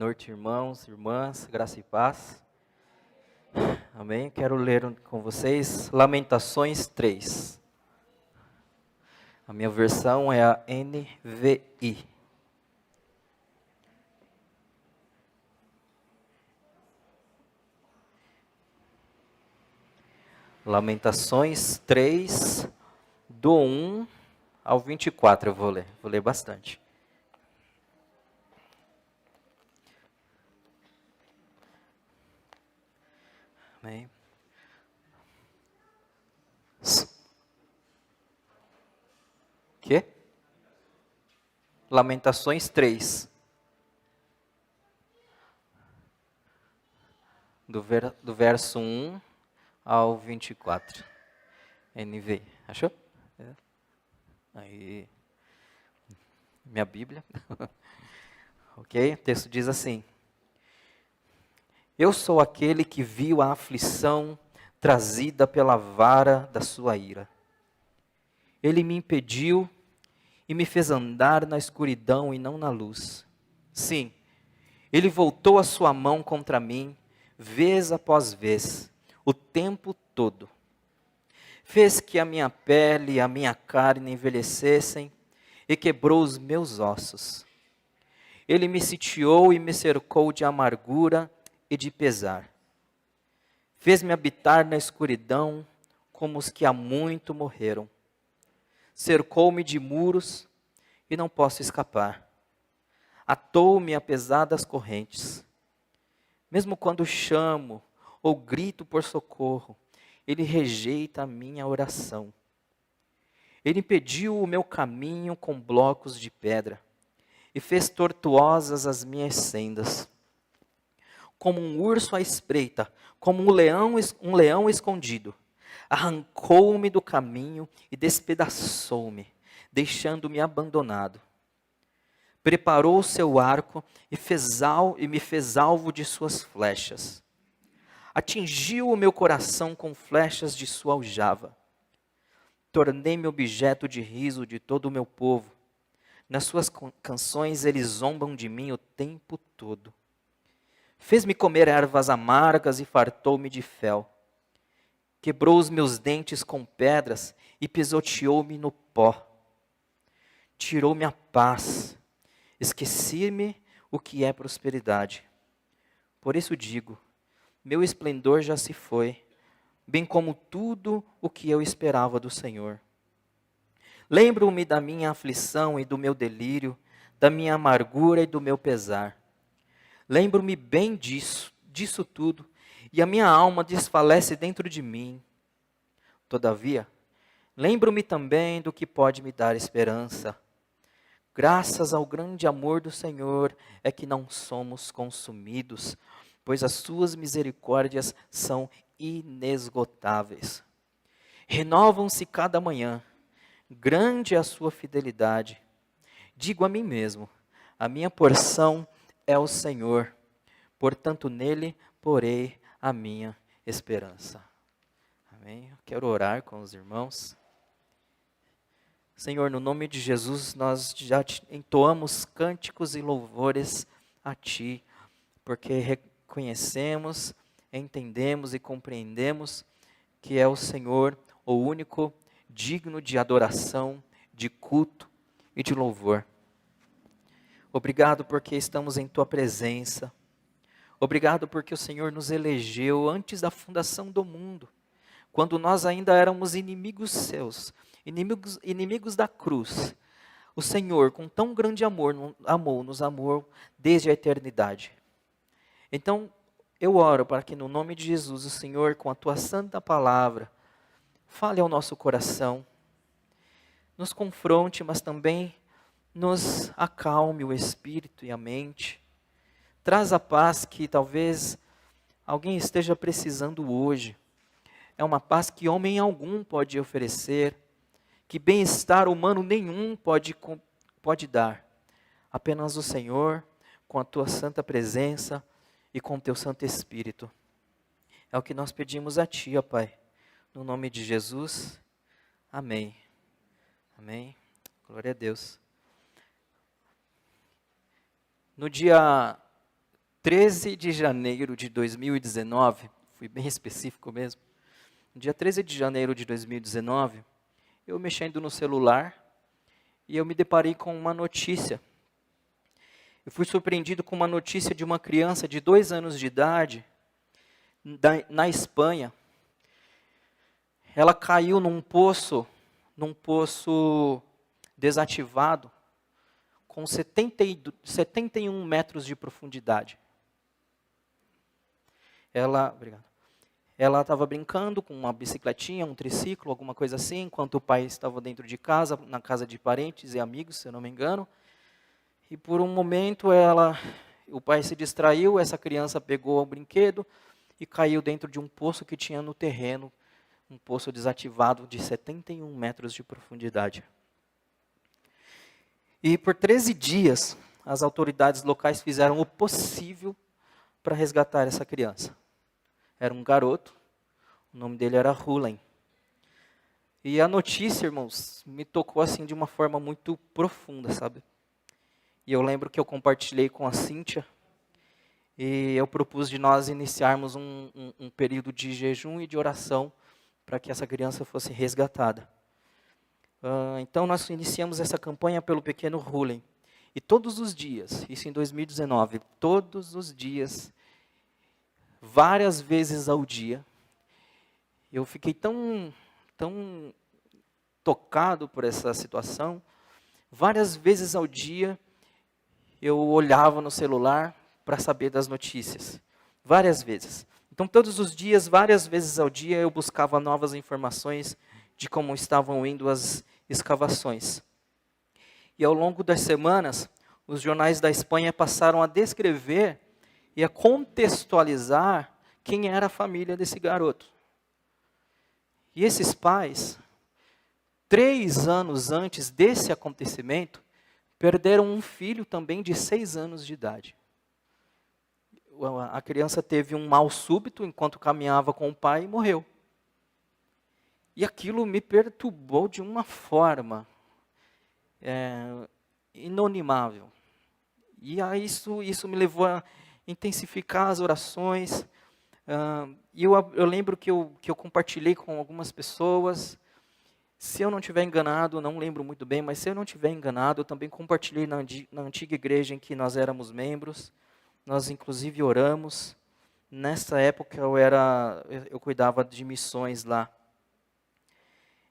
Noite, irmãos, irmãs, graça e paz. Amém? Quero ler com vocês Lamentações 3. A minha versão é a NVI. Lamentações 3, do 1 ao 24 eu vou ler bastante. Amém? Que? Lamentações 3. Do verso 1 ao 24. NVI. Achou? É. Aí. Minha Bíblia. Ok? O texto diz assim: Eu sou aquele que viu a aflição trazida pela vara da sua ira. Ele me impediu e me fez andar na escuridão e não na luz. Sim, ele voltou a sua mão contra mim, vez após vez, o tempo todo. Fez que a minha pele e a minha carne envelhecessem e quebrou os meus ossos. Ele me sitiou e me cercou de amargura e de pesar. Fez-me habitar na escuridão como os que há muito morreram. Cercou-me de muros e não posso escapar. Atou-me a pesadas correntes. Mesmo quando chamo ou grito por socorro, ele rejeita a minha oração. Ele impediu o meu caminho com blocos de pedra e fez tortuosas as minhas sendas. Como um urso à espreita, como um leão escondido, arrancou-me do caminho e despedaçou-me, deixando-me abandonado. Preparou o seu arco e me fez alvo de suas flechas. Atingiu o meu coração com flechas de sua aljava. Tornei-me objeto de riso de todo o meu povo. Nas suas canções eles zombam de mim o tempo todo. Fez-me comer ervas amargas e fartou-me de fel. Quebrou os meus dentes com pedras e pisoteou-me no pó. Tirou-me a paz. Esqueci-me o que é prosperidade. Por isso digo, meu esplendor já se foi, bem como tudo o que eu esperava do Senhor. Lembro-me da minha aflição e do meu delírio, da minha amargura e do meu pesar. Lembro-me bem disso tudo, e a minha alma desfalece dentro de mim. Todavia, lembro-me também do que pode me dar esperança. Graças ao grande amor do Senhor é que não somos consumidos, pois as suas misericórdias são inesgotáveis. Renovam-se cada manhã, grande é a sua fidelidade. Digo a mim mesmo, a minha porção é o Senhor, portanto nele porei a minha esperança. Amém? Eu quero orar com os irmãos. Senhor, no nome de Jesus, nós já entoamos cânticos e louvores a Ti, porque reconhecemos, entendemos e compreendemos que é o Senhor o único digno de adoração, de culto e de louvor. Obrigado porque estamos em Tua presença. Obrigado porque o Senhor nos elegeu antes da fundação do mundo, quando nós ainda éramos inimigos seus, inimigos da cruz. O Senhor, com tão grande amor, nos amou desde a eternidade. Então, eu oro para que no nome de Jesus, o Senhor, com a Tua santa palavra, fale ao nosso coração, nos confronte, mas também nos acalme o espírito e a mente. Traz a paz que talvez alguém esteja precisando hoje. É uma paz que homem algum pode oferecer, que bem-estar humano nenhum pode dar. Apenas o Senhor, com a Tua santa presença e com o Teu Santo Espírito. É o que nós pedimos a Ti, ó Pai. No nome de Jesus, amém. Amém. Glória a Deus. No dia 13 de janeiro de 2019, fui bem específico mesmo. No dia 13 de janeiro de 2019, eu mexendo no celular e eu me deparei com uma notícia. Eu fui surpreendido com uma notícia de uma criança de 2 anos de idade, na Espanha. Ela caiu num poço desativado, com 71 metros de profundidade. Ela estava brincando com uma bicicletinha, um triciclo, alguma coisa assim, enquanto o pai estava dentro de casa, na casa de parentes e amigos, se eu não me engano. E por um momento o pai se distraiu, essa criança pegou o brinquedo e caiu dentro de um poço que tinha no terreno, um poço desativado de 71 metros de profundidade. E por 13 dias, as autoridades locais fizeram o possível para resgatar essa criança. Era um garoto, o nome dele era Rulen. E a notícia, irmãos, me tocou assim de uma forma muito profunda, sabe? E eu lembro que eu compartilhei com a Cíntia, e eu propus de nós iniciarmos um período de jejum e de oração para que essa criança fosse resgatada. Então nós iniciamos essa campanha pelo pequeno Rulen. E todos os dias, isso em 2019, todos os dias, várias vezes ao dia, eu fiquei tão tocado por essa situação. Várias vezes ao dia, eu olhava no celular para saber das notícias. Várias vezes. Então, todos os dias, várias vezes ao dia, eu buscava novas informações de como estavam indo as escavações. E ao longo das semanas, os jornais da Espanha passaram a descrever e a contextualizar quem era a família desse garoto. E esses pais, 3 anos antes desse acontecimento, perderam um filho também de 6 anos de idade. A criança teve um mal súbito enquanto caminhava com o pai e morreu. E aquilo me perturbou de uma forma inonimável. E aí isso me levou a intensificar as orações. E eu lembro que eu compartilhei com algumas pessoas. Se eu não estiver enganado, não lembro muito bem, mas se eu não estiver enganado, eu também compartilhei na antiga igreja em que nós éramos membros. Nós inclusive oramos. Nessa época eu cuidava de missões lá.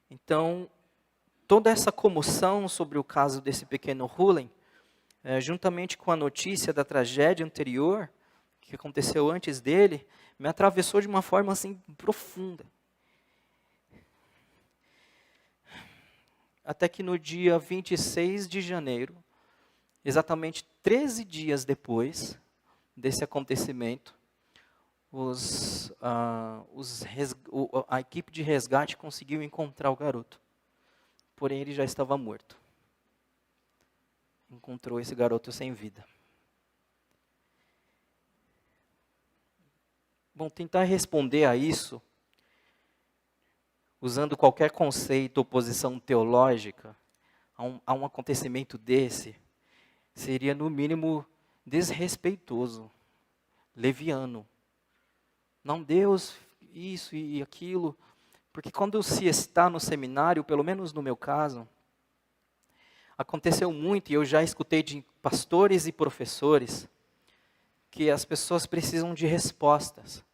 Então, toda essa comoção sobre o caso desse pequeno Rulen, juntamente com a notícia da tragédia anterior, que aconteceu antes dele, me atravessou de uma forma assim profunda. Até que no dia 26 de janeiro, exatamente 13 dias depois desse acontecimento, a equipe de resgate conseguiu encontrar o garoto. Porém, ele já estava morto. Encontrou esse garoto sem vida. Bom, tentar responder a isso, usando qualquer conceito ou posição teológica, a um acontecimento desse, seria no mínimo desrespeitoso, leviano. Não, Deus, isso e aquilo. Porque quando se está no seminário, pelo menos no meu caso, aconteceu muito, e eu já escutei de pastores e professores, que as pessoas precisam de respostas.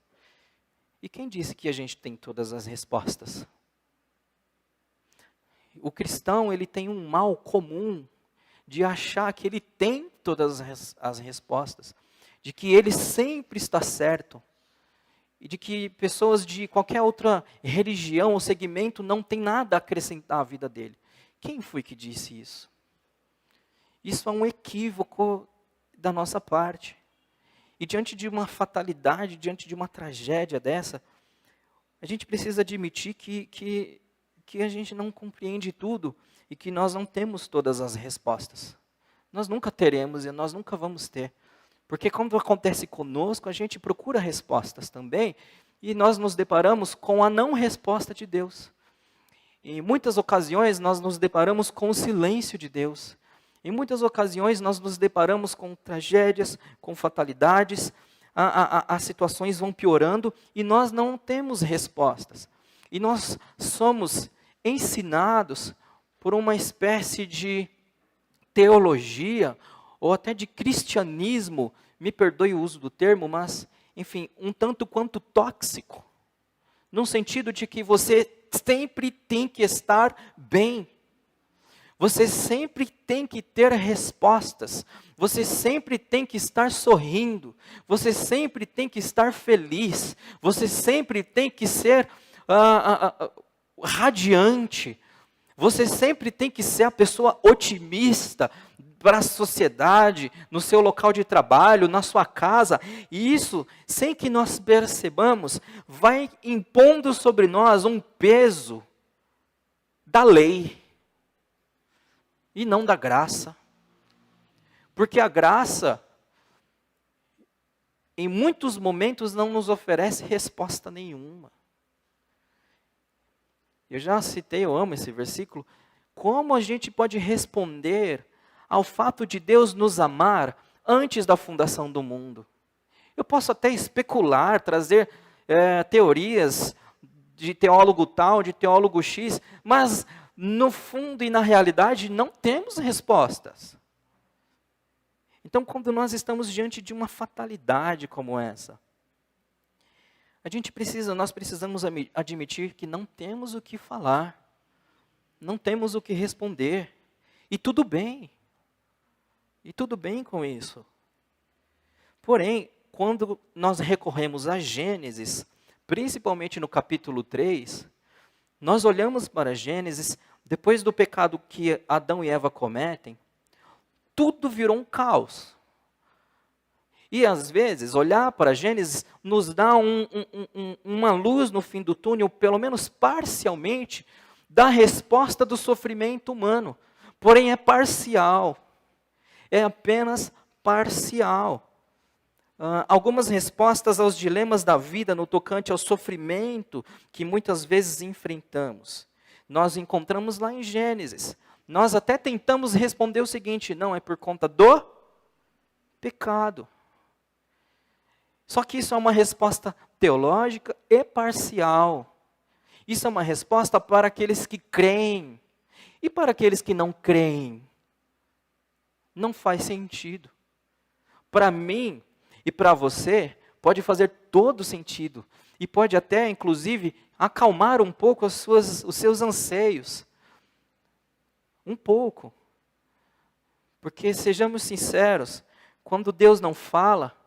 E quem disse que a gente tem todas as respostas? O cristão, ele tem um mal comum de achar que ele tem todas as respostas, de que ele sempre está certo, e de que pessoas de qualquer outra religião ou segmento não tem nada a acrescentar à vida dele. Quem foi que disse isso? Isso é um equívoco da nossa parte. E diante de uma fatalidade, diante de uma tragédia dessa, a gente precisa admitir que a gente não compreende tudo e que nós não temos todas as respostas. Nós nunca teremos e nós nunca vamos ter. Porque quando acontece conosco, a gente procura respostas também, e nós nos deparamos com a não resposta de Deus. Em muitas ocasiões, nós nos deparamos com o silêncio de Deus. Em muitas ocasiões nós nos deparamos com tragédias, com fatalidades, as situações vão piorando e nós não temos respostas. E nós somos ensinados por uma espécie de teologia, ou até de cristianismo, me perdoe o uso do termo, mas, enfim, um tanto quanto tóxico, no sentido de que você sempre tem que estar bem, você sempre tem que ter respostas, você sempre tem que estar sorrindo, você sempre tem que estar feliz, você sempre tem que ser radiante, você sempre tem que ser a pessoa otimista para a sociedade, no seu local de trabalho, na sua casa. E isso, sem que nós percebamos, vai impondo sobre nós um peso da lei e não da graça. Porque a graça, em muitos momentos, não nos oferece resposta nenhuma. Eu já citei, eu amo esse versículo. Como a gente pode responder ao fato de Deus nos amar antes da fundação do mundo? Eu posso até especular, trazer teorias de teólogo tal, de teólogo X, mas no fundo e na realidade não temos respostas. Então, quando nós estamos diante de uma fatalidade como essa, nós precisamos admitir que não temos o que falar, não temos o que responder, e tudo bem com isso. Porém, quando nós recorremos a Gênesis, principalmente no capítulo 3, nós olhamos para Gênesis, depois do pecado que Adão e Eva cometem, tudo virou um caos. E às vezes, olhar para Gênesis nos dá uma luz no fim do túnel, pelo menos parcialmente, da resposta do sofrimento humano. Porém é parcial, é apenas parcial. Algumas respostas aos dilemas da vida no tocante ao sofrimento que muitas vezes enfrentamos, nós encontramos lá em Gênesis. Nós até tentamos responder o seguinte: não, é por conta do pecado. Só que isso é uma resposta teológica e parcial. Isso é uma resposta para aqueles que creem. E para aqueles que não creem, não faz sentido. Para mim e para você, pode fazer todo sentido. E pode até, inclusive, acalmar um pouco os seus anseios. Um pouco. Porque, sejamos sinceros, quando Deus não fala,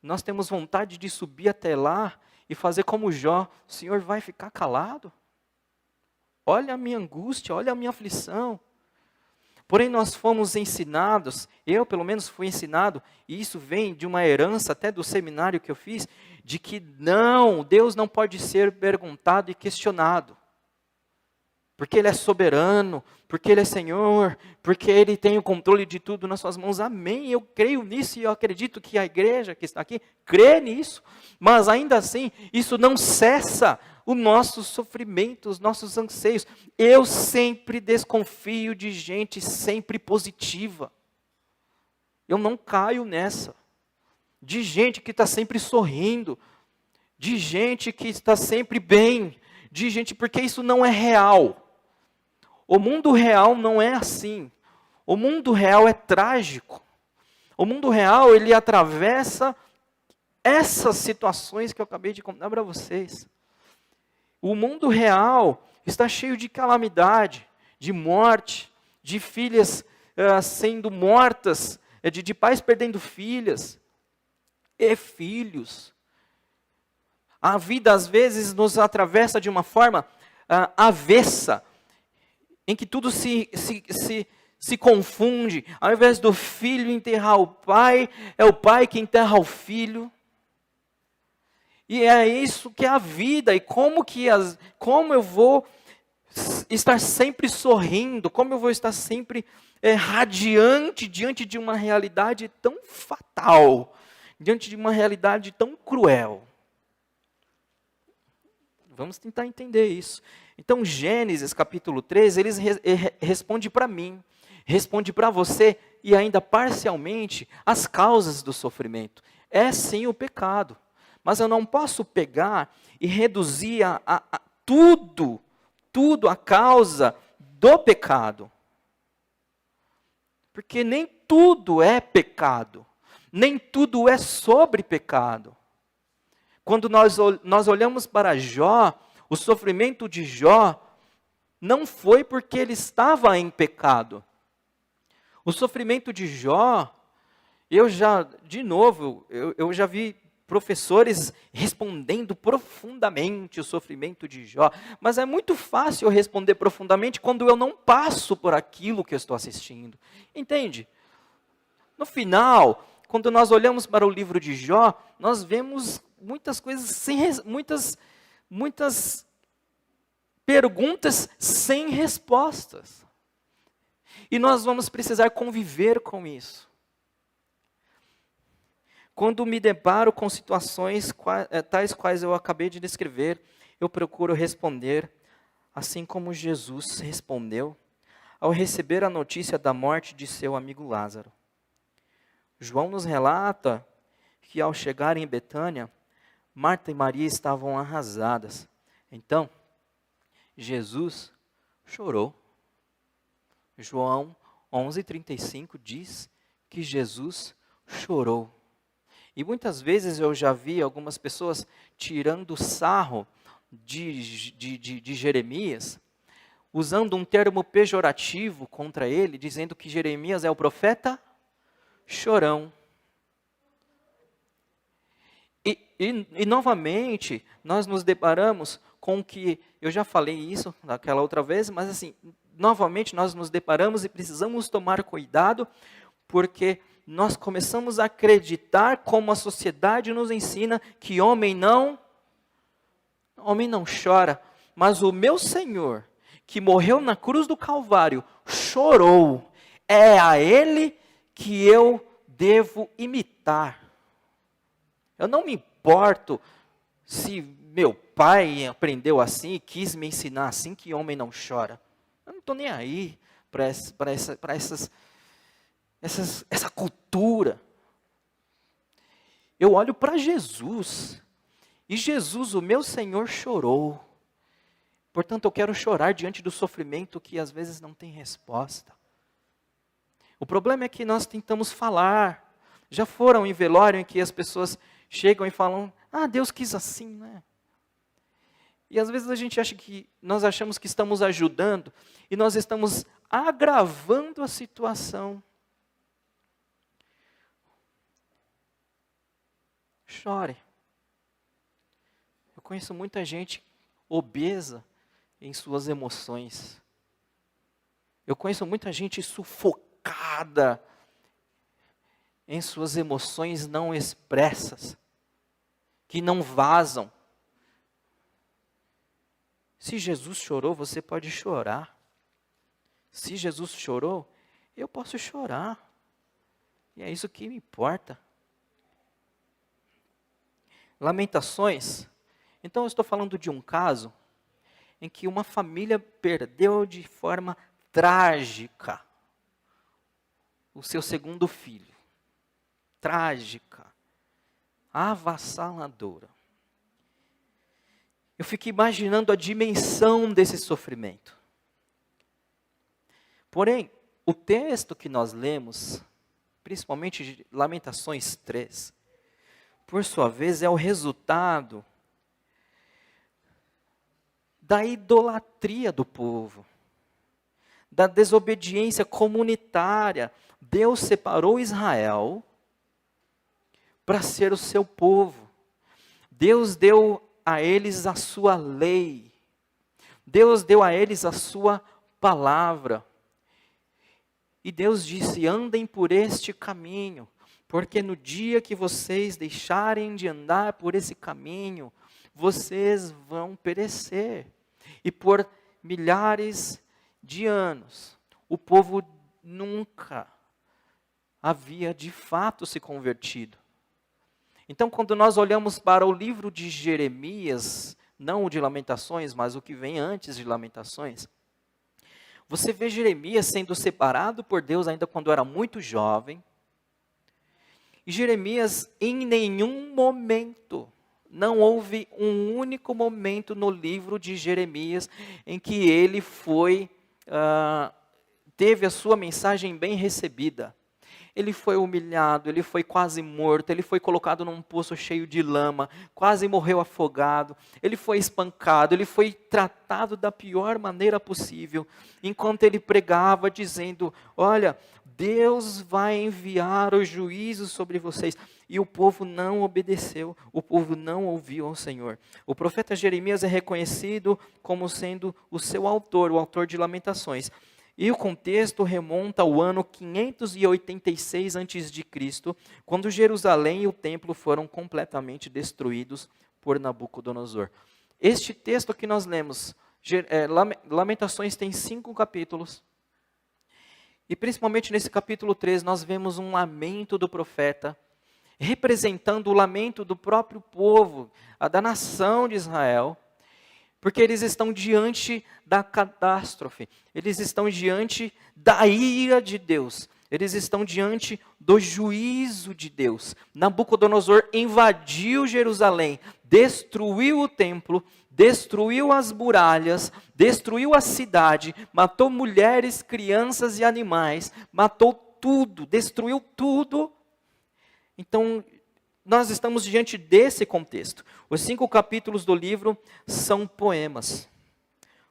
nós temos vontade de subir até lá e fazer como Jó: o Senhor vai ficar calado? Olha a minha angústia, olha a minha aflição. Porém, nós fomos ensinados, eu pelo menos fui ensinado, e isso vem de uma herança até do seminário que eu fiz, de que não, Deus não pode ser perguntado e questionado. Porque Ele é soberano, porque Ele é Senhor, porque Ele tem o controle de tudo nas suas mãos. Amém, eu creio nisso e eu acredito que a igreja que está aqui crê nisso. Mas ainda assim, isso não cessa o nosso sofrimento, os nossos anseios. Eu sempre desconfio de gente sempre positiva. Eu não caio nessa. De gente que está sempre sorrindo, de gente que está sempre bem, de gente, porque isso não é real. O mundo real não é assim. O mundo real é trágico. O mundo real, ele atravessa essas situações que eu acabei de contar para vocês. O mundo real está cheio de calamidade, de morte, de filhas sendo mortas, de pais perdendo filhas e filhos. A vida às vezes nos atravessa de uma forma avessa, em que tudo se confunde. Ao invés do filho enterrar o pai, é o pai que enterra o filho. E é isso que é a vida. E como eu vou estar sempre sorrindo? Como eu vou estar sempre radiante diante de uma realidade tão fatal? Diante de uma realidade tão cruel? Vamos tentar entender isso. Então, Gênesis capítulo 3, ele responde para mim. responde para você e ainda parcialmente as causas do sofrimento. É sim o pecado, mas eu não posso pegar e reduzir tudo a causa do pecado. Porque nem tudo é pecado, nem tudo é sobre pecado. Quando nós olhamos para Jó, o sofrimento de Jó não foi porque ele estava em pecado. O sofrimento de Jó, eu já vi professores respondendo profundamente o sofrimento de Jó, mas é muito fácil eu responder profundamente quando eu não passo por aquilo que eu estou assistindo. Entende? No final, quando nós olhamos para o livro de Jó, nós vemos muitas coisas muitas perguntas sem respostas. E nós vamos precisar conviver com isso. Quando me deparo com situações tais quais eu acabei de descrever, eu procuro responder assim como Jesus respondeu ao receber a notícia da morte de seu amigo Lázaro. João nos relata que ao chegarem em Betânia, Marta e Maria estavam arrasadas. Então, Jesus chorou. João 11:35 diz que Jesus chorou. E muitas vezes eu já vi algumas pessoas tirando sarro de Jeremias, usando um termo pejorativo contra ele, dizendo que Jeremias é o profeta chorão. E novamente, nós nos deparamos com que, eu já falei isso naquela outra vez, mas assim, novamente nós nos deparamos e precisamos tomar cuidado, porque nós começamos a acreditar como a sociedade nos ensina que homem não chora, mas o meu Senhor, que morreu na cruz do Calvário, chorou. É a Ele que eu devo imitar. Eu não me importo se meu pai aprendeu assim e quis me ensinar assim que homem não chora. Eu não estou nem aí para essa cultura. Eu olho para Jesus. E Jesus, o meu Senhor, chorou. Portanto, eu quero chorar diante do sofrimento que às vezes não tem resposta. O problema é que nós tentamos falar. Já foram em velório em que as pessoas chegam e falam, Deus quis assim, né? E às vezes nós achamos que estamos ajudando e nós estamos agravando a situação. Chore. Eu conheço muita gente obesa em suas emoções. Eu conheço muita gente sufocada em suas emoções não expressas, que não vazam. Se Jesus chorou, você pode chorar. Se Jesus chorou, eu posso chorar. E é isso que me importa. Lamentações. Então eu estou falando de um caso em que uma família perdeu de forma trágica o seu segundo filho. Trágica. Avassaladora. Eu fico imaginando a dimensão desse sofrimento. Porém, o texto que nós lemos, principalmente de Lamentações 3, por sua vez, é o resultado da idolatria do povo, da desobediência comunitária. Deus separou Israel para ser o seu povo. Deus deu a eles a sua lei. Deus deu a eles a sua palavra. E Deus disse, andem por este caminho, porque no dia que vocês deixarem de andar por esse caminho, vocês vão perecer. E por milhares de anos, o povo nunca havia de fato se convertido. Então, quando nós olhamos para o livro de Jeremias, não o de Lamentações, mas o que vem antes de Lamentações, Você vê Jeremias sendo separado por Deus ainda quando era muito jovem. E Jeremias, em nenhum momento, não houve um único momento no livro de Jeremias em que ele teve a sua mensagem bem recebida. Ele foi humilhado, ele foi quase morto, ele foi colocado num poço cheio de lama, quase morreu afogado, ele foi espancado, ele foi tratado da pior maneira possível, enquanto ele pregava dizendo, olha, Deus vai enviar o juízo sobre vocês. E o povo não obedeceu, o povo não ouviu ao Senhor. O profeta Jeremias é reconhecido como sendo o seu autor, o autor de Lamentações. E o contexto remonta ao ano 586 a.C., quando Jerusalém e o templo foram completamente destruídos por Nabucodonosor. Este texto que nós lemos, Lamentações, tem 5 capítulos. E principalmente nesse capítulo 3, nós vemos um lamento do profeta, representando o lamento do próprio povo, da nação de Israel, porque eles estão diante da catástrofe, eles estão diante da ira de Deus, eles estão diante do juízo de Deus. Nabucodonosor invadiu Jerusalém, destruiu o templo, destruiu as muralhas, destruiu a cidade, matou mulheres, crianças e animais, matou tudo, destruiu tudo. Então, nós estamos diante desse contexto. Os 5 capítulos do livro são poemas.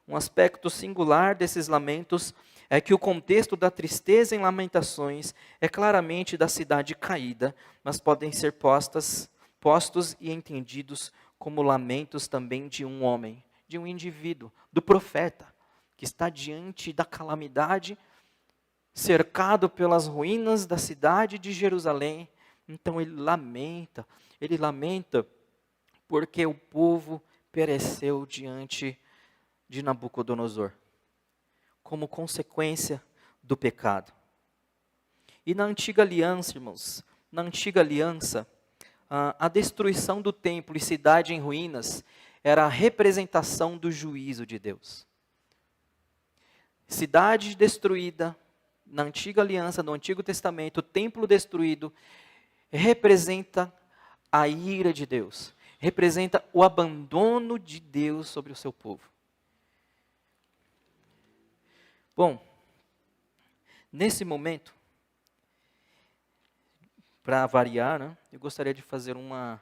Um aspecto singular desses lamentos é que o contexto da tristeza em Lamentações é claramente da cidade caída, mas podem ser postos e entendidos como lamentos também de um homem, de um indivíduo, do profeta, que está diante da calamidade, cercado pelas ruínas da cidade de Jerusalém. Então ele lamenta porque o povo pereceu diante de Nabucodonosor, como consequência do pecado. E na antiga aliança, irmãos, a destruição do templo e cidade em ruínas era a representação do juízo de Deus. Cidade destruída, na antiga aliança, no Antigo Testamento, o templo destruído, representa a ira de Deus, representa o abandono de Deus sobre o seu povo. Bom, nesse momento, para variar, né, eu gostaria de fazer uma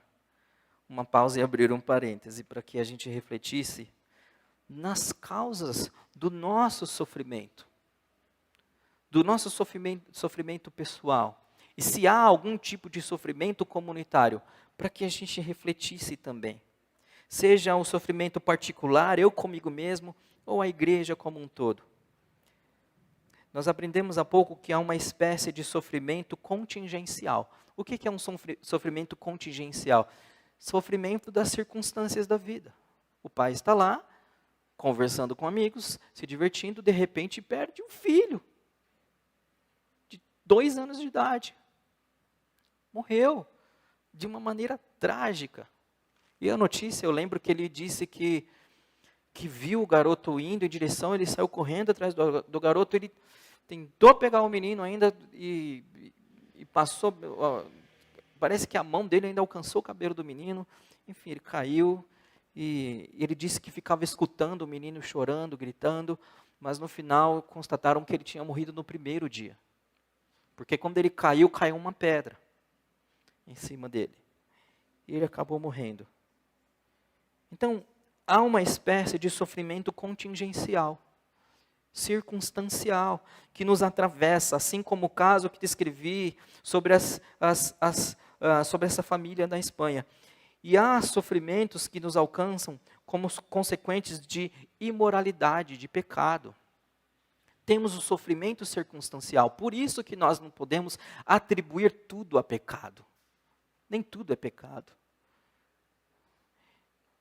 pausa e abrir um parêntese para que a gente refletisse nas causas do nosso sofrimento pessoal. E se há algum tipo de sofrimento comunitário, para que a gente refletisse também. Seja um sofrimento particular, eu comigo mesmo, ou a igreja como um todo. Nós aprendemos há pouco que há uma espécie de sofrimento contingencial. O que é um sofrimento contingencial? Sofrimento das circunstâncias da vida. O pai está lá, conversando com amigos, se divertindo, de repente perde um filho. De 2 anos de idade. Morreu de uma maneira trágica. E a notícia, eu lembro que ele disse que viu o garoto indo em direção, ele saiu correndo atrás do garoto, ele tentou pegar o menino ainda e passou, parece que a mão dele ainda alcançou o cabelo do menino, enfim, ele caiu e ele disse que ficava escutando o menino chorando, gritando, mas no final constataram que ele tinha morrido no primeiro dia. Porque quando ele caiu uma pedra em cima dele. E ele acabou morrendo. Então, há uma espécie de sofrimento contingencial, circunstancial, que nos atravessa, assim como o caso que descrevi sobre sobre essa família da Espanha. E há sofrimentos que nos alcançam como consequentes de imoralidade, de pecado. Temos o sofrimento circunstancial, por isso que nós não podemos atribuir tudo a pecado. Nem tudo é pecado.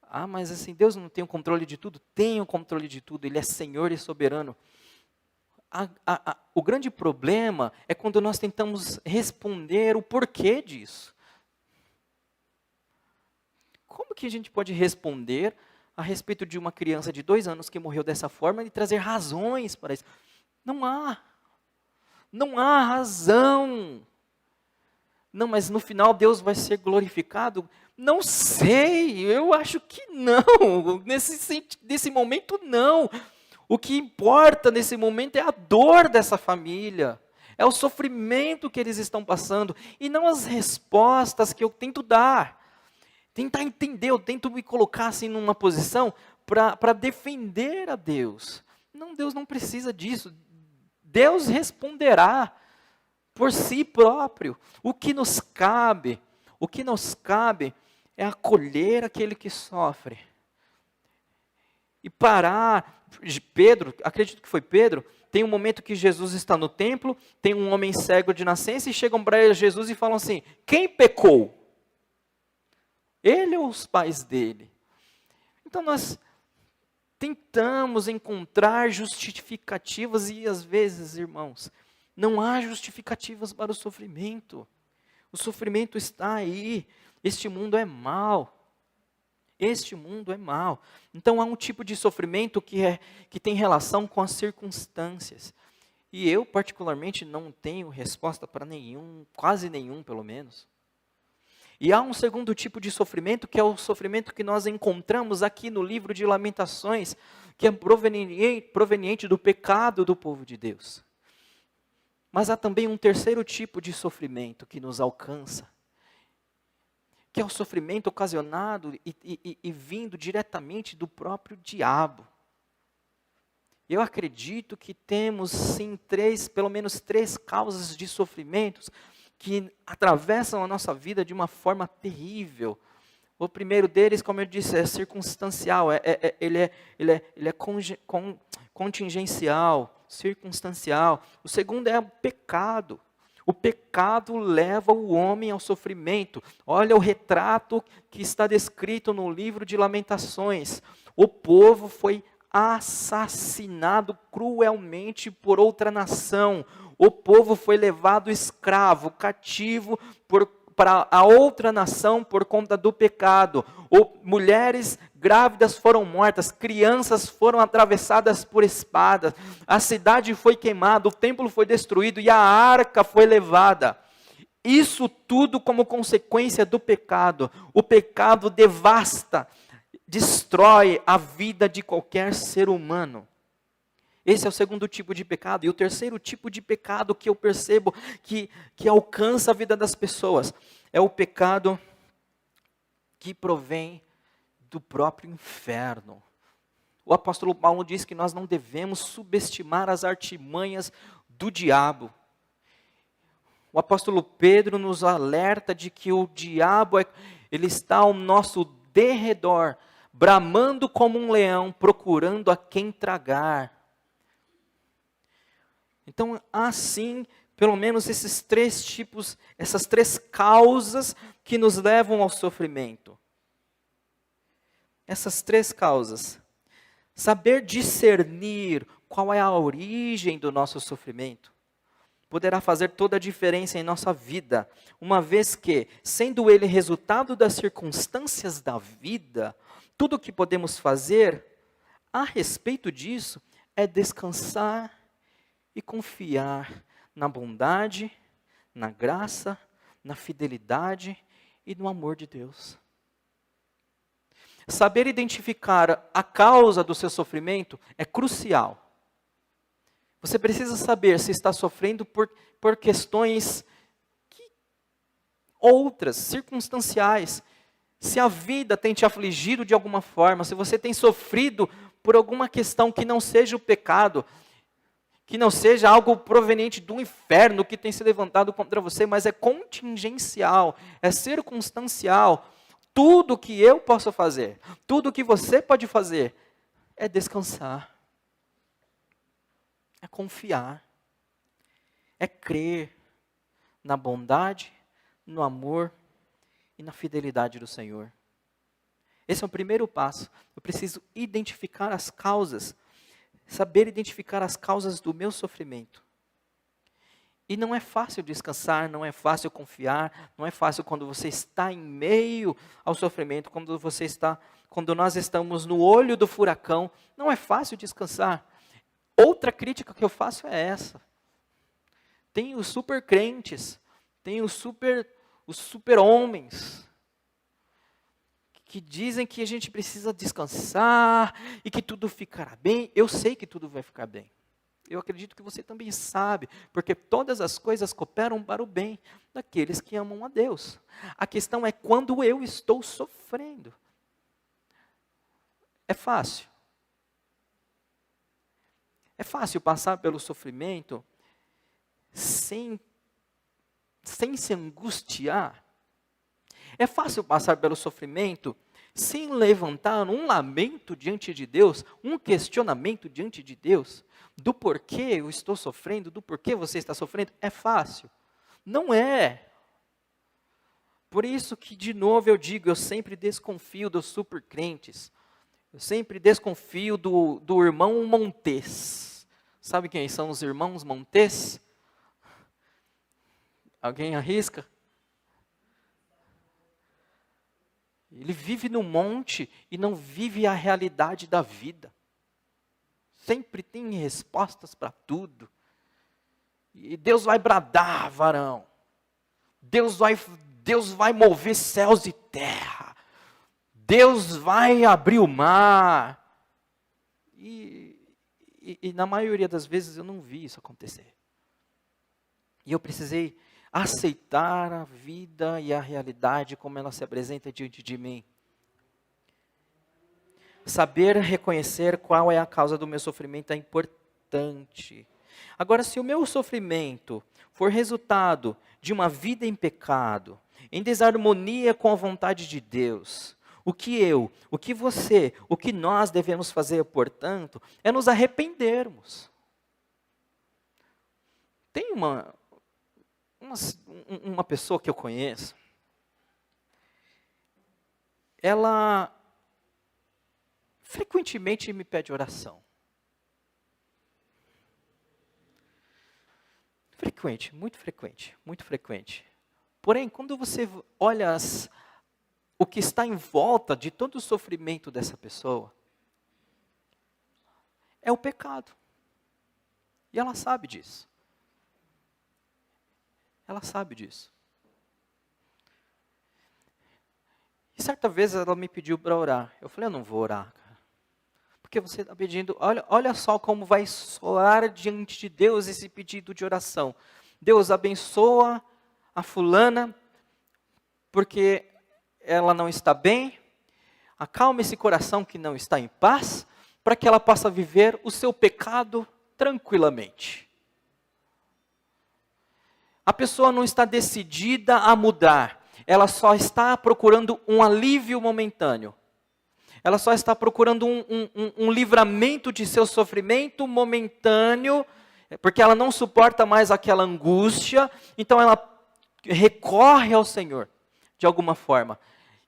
Ah, mas assim, Deus não tem o controle de tudo? Tem o controle de tudo, Ele é Senhor e soberano. O grande problema é quando nós tentamos responder o porquê disso. Como que a gente pode responder a respeito de uma criança de 2 anos que morreu dessa forma e trazer razões para isso. Não há. Não há razão. Não, mas no final Deus vai ser glorificado? Não sei, eu acho que não. Nesse momento, não. O que importa nesse momento é a dor dessa família. É o sofrimento que eles estão passando. E não as respostas que eu tento dar. Tentar entender, eu tento me colocar assim numa posição para defender a Deus. Não, Deus não precisa disso. Deus responderá por si próprio. O que nos cabe é acolher aquele que sofre. E parar. Pedro, acredito que foi Pedro, tem um momento que Jesus está no templo, tem um homem cego de nascença e chegam para Jesus e falam assim: quem pecou? Ele ou os pais dele? Então nós tentamos encontrar justificativas e às vezes, irmãos, não há justificativas para o sofrimento. O sofrimento está aí. Este mundo é mau. Este mundo é mau. Então há um tipo de sofrimento que tem relação com as circunstâncias. E eu, particularmente, não tenho resposta para nenhum, quase nenhum, pelo menos. E há um segundo tipo de sofrimento, que é o sofrimento que nós encontramos aqui no livro de Lamentações, que é proveniente do pecado do povo de Deus. Mas há também um terceiro tipo de sofrimento que nos alcança, que é o sofrimento ocasionado e vindo diretamente do próprio diabo. Eu acredito que temos sim pelo menos três causas de sofrimentos que atravessam a nossa vida de uma forma terrível. O primeiro deles, como eu disse, é circunstancial, ele é contingencial, circunstancial. O segundo é o pecado. O pecado leva o homem ao sofrimento. Olha o retrato que está descrito no livro de Lamentações. O povo foi assassinado cruelmente por outra nação. O povo foi levado escravo, cativo para a outra nação por conta do pecado. Mulheres grávidas foram mortas, crianças foram atravessadas por espadas, a cidade foi queimada, o templo foi destruído e a arca foi levada. Isso tudo como consequência do pecado. O pecado devasta, destrói a vida de qualquer ser humano. Esse é o segundo tipo de pecado. E o terceiro tipo de pecado que eu percebo que alcança a vida das pessoas é o pecado que provém do próprio inferno. O apóstolo Paulo diz que nós não devemos subestimar as artimanhas do diabo. O apóstolo Pedro nos alerta de que o diabo ele está ao nosso derredor, bramando como um leão, procurando a quem tragar. Então, assim, pelo menos esses três tipos, essas três causas que nos levam ao sofrimento. Essas três causas. Saber discernir qual é a origem do nosso sofrimento poderá fazer toda a diferença em nossa vida, uma vez que, sendo ele resultado das circunstâncias da vida, tudo o que podemos fazer a respeito disso é descansar e confiar na bondade, na graça, na fidelidade e no amor de Deus. Saber identificar a causa do seu sofrimento é crucial. Você precisa saber se está sofrendo por questões outras, circunstanciais. Se a vida tem te afligido de alguma forma, se você tem sofrido por alguma questão que não seja o pecado, que não seja algo proveniente do inferno que tem se levantado contra você, mas é contingencial, é circunstancial. Tudo que eu posso fazer, tudo que você pode fazer, é descansar, é confiar, é crer na bondade, no amor e na fidelidade do Senhor. Esse é o primeiro passo. Eu preciso identificar as causas, saber identificar as causas do meu sofrimento. E não é fácil descansar, não é fácil confiar, não é fácil quando você está em meio ao sofrimento, quando nós estamos no olho do furacão, não é fácil descansar. Outra crítica que eu faço é essa. Tem os super crentes, tem os super homens, que dizem que a gente precisa descansar e que tudo ficará bem. Eu sei que tudo vai ficar bem. Eu acredito que você também sabe, porque todas as coisas cooperam para o bem daqueles que amam a Deus. A questão é quando eu estou sofrendo. É fácil. É fácil passar pelo sofrimento sem se angustiar. É fácil passar pelo sofrimento sem levantar um lamento diante de Deus, um questionamento diante de Deus, do porquê eu estou sofrendo, do porquê você está sofrendo. É fácil? Não é. Por isso que, de novo, eu digo, eu sempre desconfio dos supercrentes. Eu sempre desconfio do irmão Montes. Sabe quem são os irmãos Montes? Alguém arrisca? Ele vive no monte e não vive a realidade da vida. Sempre tem respostas para tudo. E Deus vai bradar, varão. Deus vai mover céus e terra. Deus vai abrir o mar. E na maioria das vezes eu não vi isso acontecer. E eu precisei aceitar a vida e a realidade como ela se apresenta diante de mim. Saber reconhecer qual é a causa do meu sofrimento é importante. Agora, se o meu sofrimento for resultado de uma vida em pecado, em desarmonia com a vontade de Deus, o que você, o que nós devemos fazer, portanto, é nos arrependermos. Tem uma pessoa que eu conheço, ela frequentemente me pede oração. Frequente, muito frequente, muito frequente. Porém, quando você olha o que está em volta de todo o sofrimento dessa pessoa, é o pecado. E ela sabe disso. Ela sabe disso. E certa vez ela me pediu para orar. Eu falei, eu não vou orar, cara. Porque você está pedindo, olha só como vai soar diante de Deus esse pedido de oração. Deus abençoa a fulana, porque ela não está bem. Acalma esse coração que não está em paz, para que ela possa viver o seu pecado tranquilamente. A pessoa não está decidida a mudar. Ela só está procurando um alívio momentâneo. Ela só está procurando um livramento de seu sofrimento momentâneo, porque ela não suporta mais aquela angústia, então ela recorre ao Senhor, de alguma forma.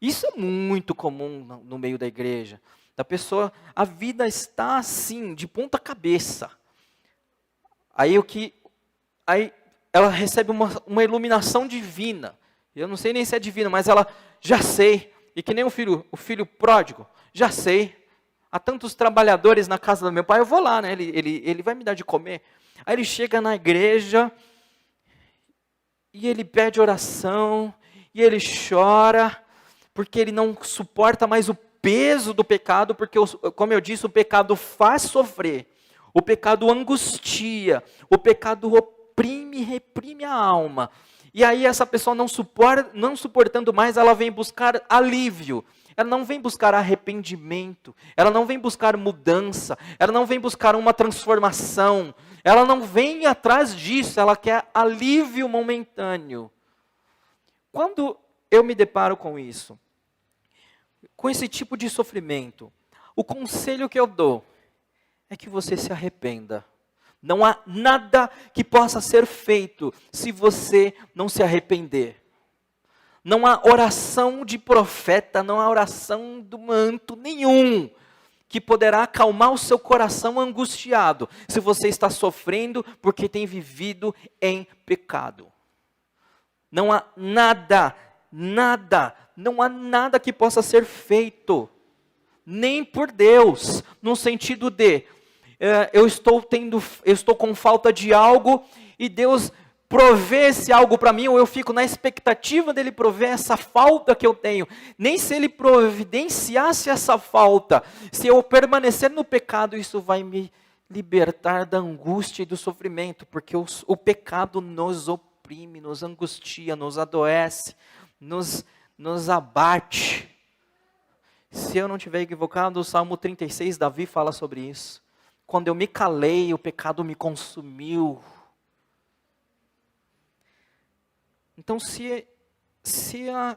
Isso é muito comum no meio da igreja. Da pessoa, a vida está assim, de ponta cabeça. Aí ela recebe uma iluminação divina. Eu não sei nem se é divina, mas ela já sei. E que nem o filho pródigo, já sei. Há tantos trabalhadores na casa do meu pai, eu vou lá, né? Ele vai me dar de comer. Aí ele chega na igreja, e ele pede oração, e ele chora, porque ele não suporta mais o peso do pecado, porque, como eu disse, o pecado faz sofrer. O pecado angustia, o pecado oprime, reprime a alma. E aí essa pessoa não suportando mais, ela vem buscar alívio. Ela não vem buscar arrependimento. Ela não vem buscar mudança. Ela não vem buscar uma transformação. Ela não vem atrás disso. Ela quer alívio momentâneo. Quando eu me deparo com isso, com esse tipo de sofrimento, o conselho que eu dou é que você se arrependa. Não há nada que possa ser feito se você não se arrepender. Não há oração de profeta, não há oração do manto nenhum que poderá acalmar o seu coração angustiado, se você está sofrendo porque tem vivido em pecado. Não há nada, não há nada que possa ser feito, nem por Deus, no sentido de, eu estou com falta de algo, e Deus provê esse algo para mim, ou eu fico na expectativa dele prover essa falta que eu tenho. Nem se ele providenciasse essa falta, se eu permanecer no pecado, isso vai me libertar da angústia e do sofrimento, porque o pecado nos oprime, nos angustia, nos adoece, nos abate. Se eu não estiver equivocado, o Salmo 36, Davi fala sobre isso. Quando eu me calei, o pecado me consumiu. Então, se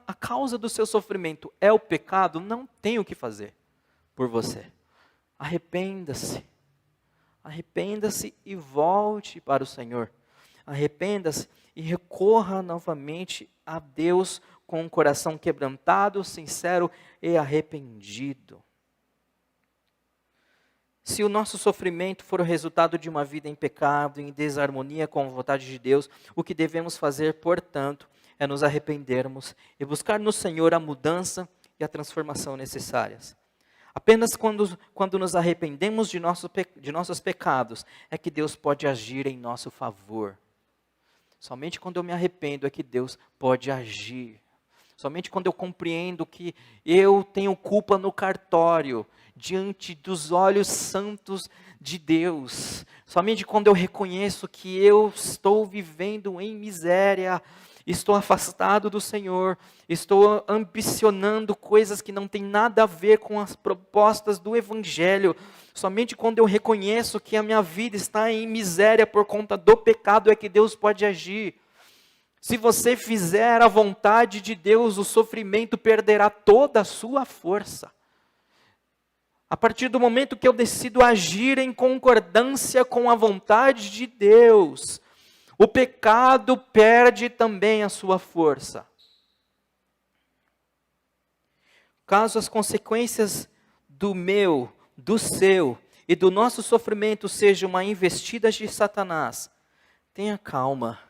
a causa do seu sofrimento é o pecado, não tem o que fazer por você. Arrependa-se. Arrependa-se e volte para o Senhor. Arrependa-se e recorra novamente a Deus com um coração quebrantado, sincero e arrependido. Se o nosso sofrimento for o resultado de uma vida em pecado, em desarmonia com a vontade de Deus, o que devemos fazer, portanto, é nos arrependermos e buscar no Senhor a mudança e a transformação necessárias. Apenas quando nos arrependemos de nossos pecados, é que Deus pode agir em nosso favor. Somente quando eu me arrependo é que Deus pode agir. Somente quando eu compreendo que eu tenho culpa no cartório, diante dos olhos santos de Deus. Somente quando eu reconheço que eu estou vivendo em miséria, estou afastado do Senhor, estou ambicionando coisas que não têm nada a ver com as propostas do Evangelho. Somente quando eu reconheço que a minha vida está em miséria por conta do pecado é que Deus pode agir. Se você fizer a vontade de Deus, o sofrimento perderá toda a sua força. A partir do momento que eu decido agir em concordância com a vontade de Deus, o pecado perde também a sua força. Caso as consequências do meu, do seu e do nosso sofrimento sejam uma investida de Satanás, tenha calma.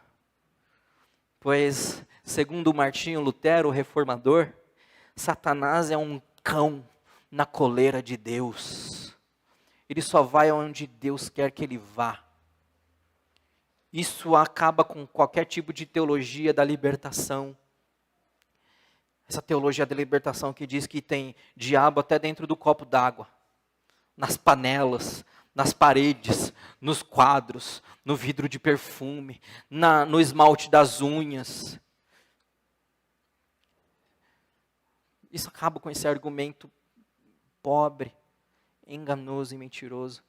Pois, segundo Martinho Lutero, o reformador, Satanás é um cão na coleira de Deus. Ele só vai onde Deus quer que ele vá. Isso acaba com qualquer tipo de teologia da libertação. Essa teologia da libertação que diz que tem diabo até dentro do copo d'água, nas panelas, nas paredes, nos quadros, no vidro de perfume, no esmalte das unhas. Isso acaba com esse argumento pobre, enganoso e mentiroso.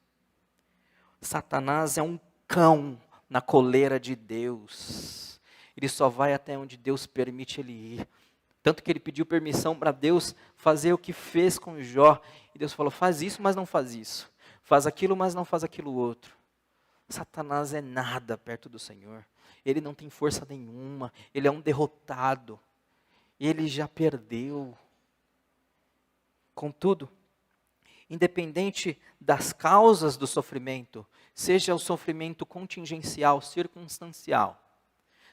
Satanás é um cão na coleira de Deus. Ele só vai até onde Deus permite ele ir. Tanto que ele pediu permissão para Deus fazer o que fez com Jó. E Deus falou, faz isso, mas não faz isso. Faz aquilo, mas não faz aquilo outro. Satanás é nada perto do Senhor. Ele não tem força nenhuma. Ele é um derrotado. Ele já perdeu. Contudo, independente das causas do sofrimento, seja o sofrimento contingencial, circunstancial,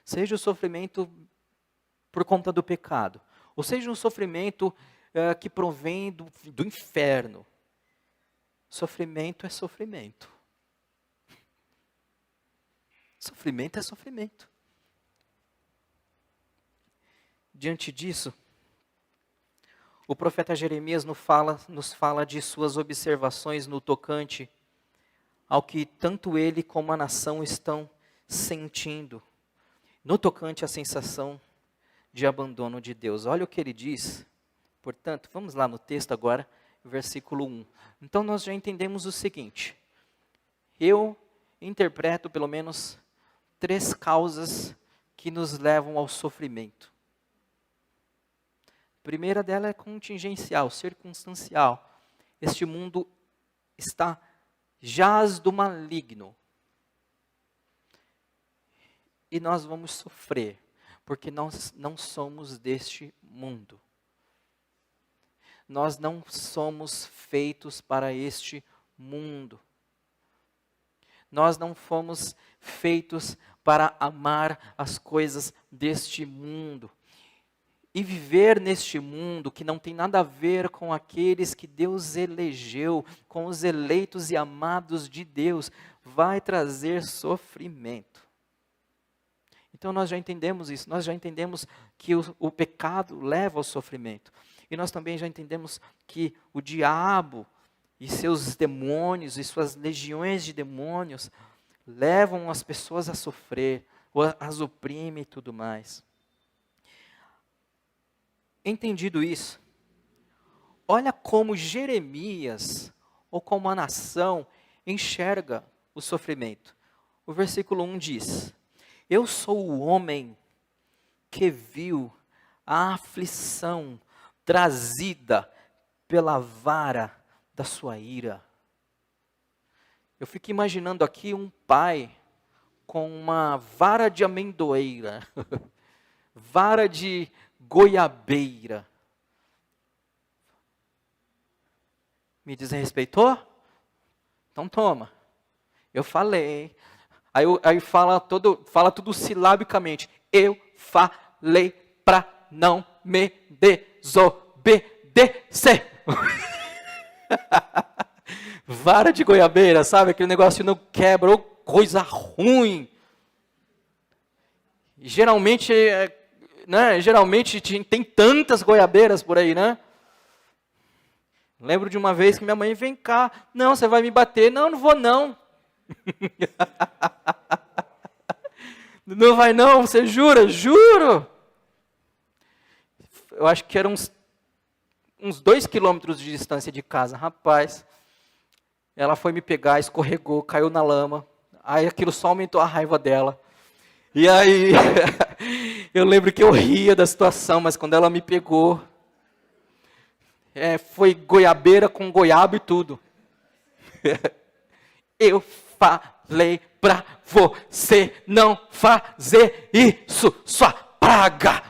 seja o sofrimento por conta do pecado, ou seja um sofrimento que provém do inferno, sofrimento é sofrimento. Sofrimento é sofrimento. Diante disso, o profeta Jeremias nos fala de suas observações no tocante ao que tanto ele como a nação estão sentindo, no tocante à sensação de abandono de Deus. Olha o que ele diz, portanto, vamos lá no texto agora, versículo 1. Então nós já entendemos o seguinte, eu interpreto pelo menos 3 causas que nos levam ao sofrimento. A primeira dela é contingencial, circunstancial. Este mundo jaz do maligno. E nós vamos sofrer, porque nós não somos deste mundo. Nós não somos feitos para este mundo. Nós não fomos feitos para amar as coisas deste mundo. E viver neste mundo que não tem nada a ver com aqueles que Deus elegeu, com os eleitos e amados de Deus, vai trazer sofrimento. Então nós já entendemos isso, nós já entendemos que o pecado leva ao sofrimento. E nós também já entendemos que o diabo e seus demônios e suas legiões de demônios levam as pessoas a sofrer, ou as oprimem e tudo mais. Entendido isso, olha como Jeremias, ou como a nação, enxerga o sofrimento. O versículo 1 diz: eu sou o homem que viu a aflição trazida pela vara da sua ira. Eu fico imaginando aqui um pai com uma vara de amendoeira, vara de goiabeira. Me desrespeitou? Então toma. Eu falei. Aí fala tudo silabicamente. Eu falei para não me desobedecer. Vara de goiabeira, sabe? Aquele negócio que não quebra, ou coisa ruim. Geralmente tem tantas goiabeiras por aí, né? Lembro de uma vez que minha mãe, vem cá, não, você vai me bater. Não, não vou não. Não vai não, você jura? Juro. Eu acho que eram uns 2 quilômetros de distância de casa, rapaz. Ela foi me pegar, escorregou, caiu na lama. Aí aquilo só aumentou a raiva dela. E aí, eu lembro que eu ria da situação, mas quando ela me pegou, foi goiabeira com goiaba e tudo. Eu falei pra você não fazer isso, sua praga.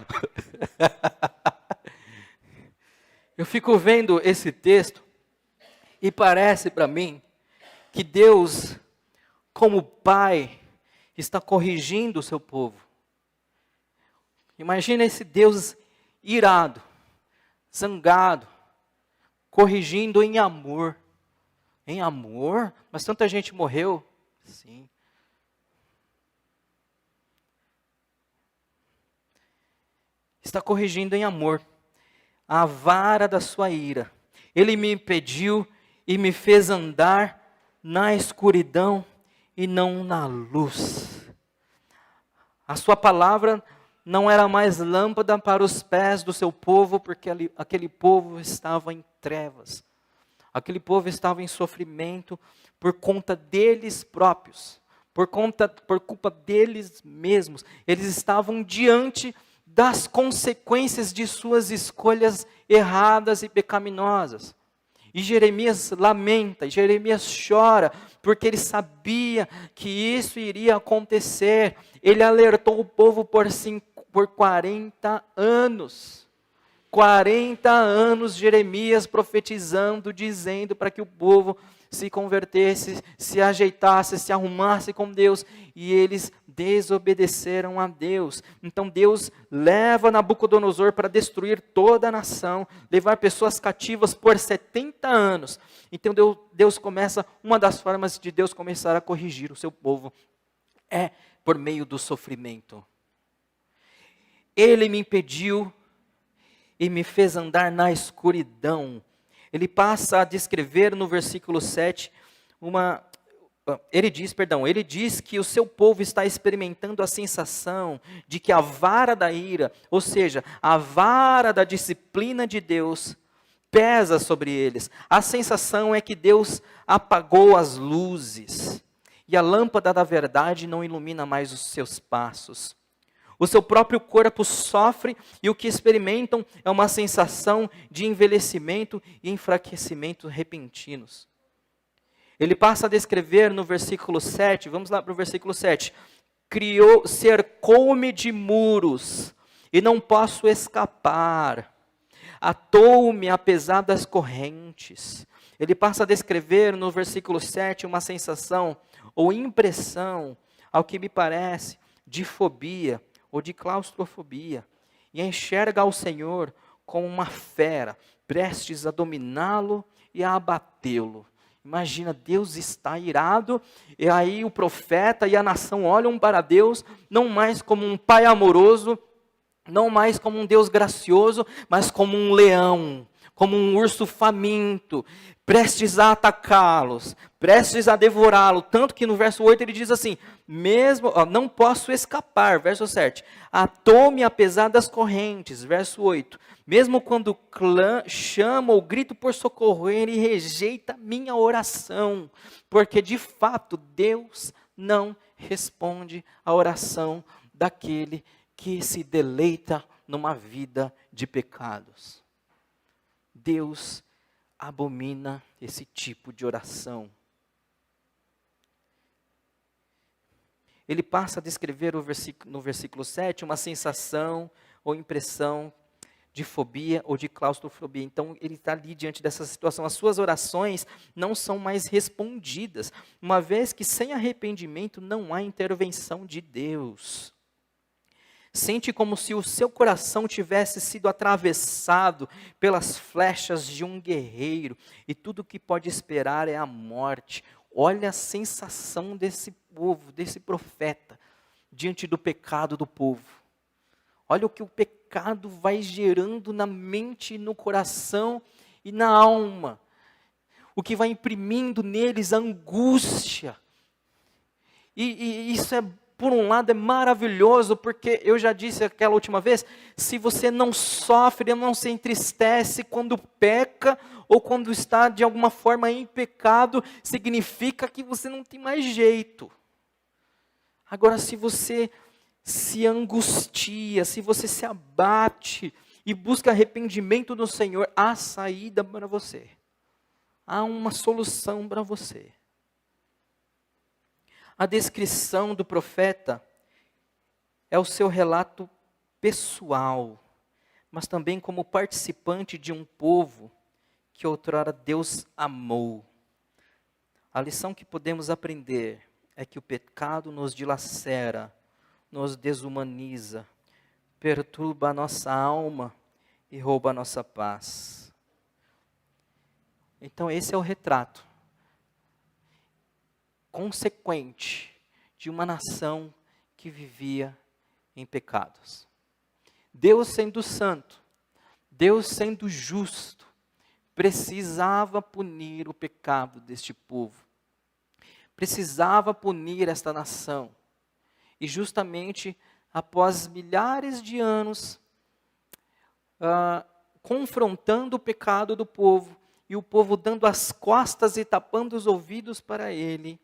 Eu fico vendo esse texto e parece para mim que Deus, como Pai, está corrigindo o seu povo. Imagina esse Deus irado, zangado, corrigindo em amor. Em amor? Mas tanta gente morreu. Sim. Está corrigindo em amor. A vara da sua ira. Ele me impediu e me fez andar na escuridão e não na luz. A sua palavra não era mais lâmpada para os pés do seu povo, porque aquele povo estava em trevas. Aquele povo estava em sofrimento por conta deles próprios, por culpa deles mesmos. Eles estavam diante das consequências de suas escolhas erradas e pecaminosas. E Jeremias lamenta, Jeremias chora, porque ele sabia que isso iria acontecer. Ele alertou o povo por 40 anos. 40 anos Jeremias profetizando, dizendo para que o povo se convertesse, se ajeitasse, se arrumasse com Deus. E eles desobedeceram a Deus. Então Deus leva Nabucodonosor para destruir toda a nação, levar pessoas cativas por 70 anos. Então Deus começa, uma das formas de Deus começar a corrigir o seu povo é por meio do sofrimento. Ele me impediu e me fez andar na escuridão. Ele passa a descrever no versículo 7 Ele diz que o seu povo está experimentando a sensação de que a vara da ira, ou seja, a vara da disciplina de Deus, pesa sobre eles. A sensação é que Deus apagou as luzes e a lâmpada da verdade não ilumina mais os seus passos. O seu próprio corpo sofre e o que experimentam é uma sensação de envelhecimento e enfraquecimento repentinos. Ele passa a descrever no versículo 7, vamos lá para o versículo 7. Cercou-me de muros e não posso escapar. Atou-me apesar das correntes. Ele passa a descrever no versículo 7 uma sensação ou impressão, ao que me parece, de fobia ou de claustrofobia. E enxerga ao Senhor como uma fera, prestes a dominá-lo e a abatê-lo. Imagina, Deus está irado, e aí o profeta e a nação olham para Deus, não mais como um pai amoroso, não mais como um Deus gracioso, mas como um leão, como um urso faminto, prestes a atacá-los, prestes a devorá-lo. Tanto que no verso 8 ele diz assim, não posso escapar, verso 7, atou-me apesar das correntes, verso 8, mesmo quando chama ou grito por socorro, ele rejeita minha oração, porque de fato Deus não responde à oração daquele que se deleita numa vida de pecados. Deus abomina esse tipo de oração. Ele passa a descrever no versículo 7 uma sensação ou impressão de fobia ou de claustrofobia. Então, ele está ali diante dessa situação. As suas orações não são mais respondidas, uma vez que sem arrependimento não há intervenção de Deus. Sente como se o seu coração tivesse sido atravessado pelas flechas de um guerreiro, e tudo o que pode esperar é a morte. Olha a sensação desse povo, desse profeta, diante do pecado do povo. Olha o que o pecado vai gerando na mente, no coração e na alma. O que vai imprimindo neles a angústia. E isso é, por um lado, é maravilhoso, porque eu já disse aquela última vez, se você não sofre, não se entristece quando peca, ou quando está de alguma forma em pecado, significa que você não tem mais jeito. Agora, se você se angustia, se você se abate e busca arrependimento no Senhor, há saída para você. Há uma solução para você. A descrição do profeta é o seu relato pessoal, mas também como participante de um povo que outrora Deus amou. A lição que podemos aprender é que o pecado nos dilacera, nos desumaniza, perturba a nossa alma e rouba a nossa paz. Então esse é o retrato consequente de uma nação que vivia em pecados. Deus sendo santo, Deus sendo justo, precisava punir o pecado deste povo. Precisava punir esta nação. E justamente após milhares de anos, confrontando o pecado do povo, e o povo dando as costas e tapando os ouvidos para ele,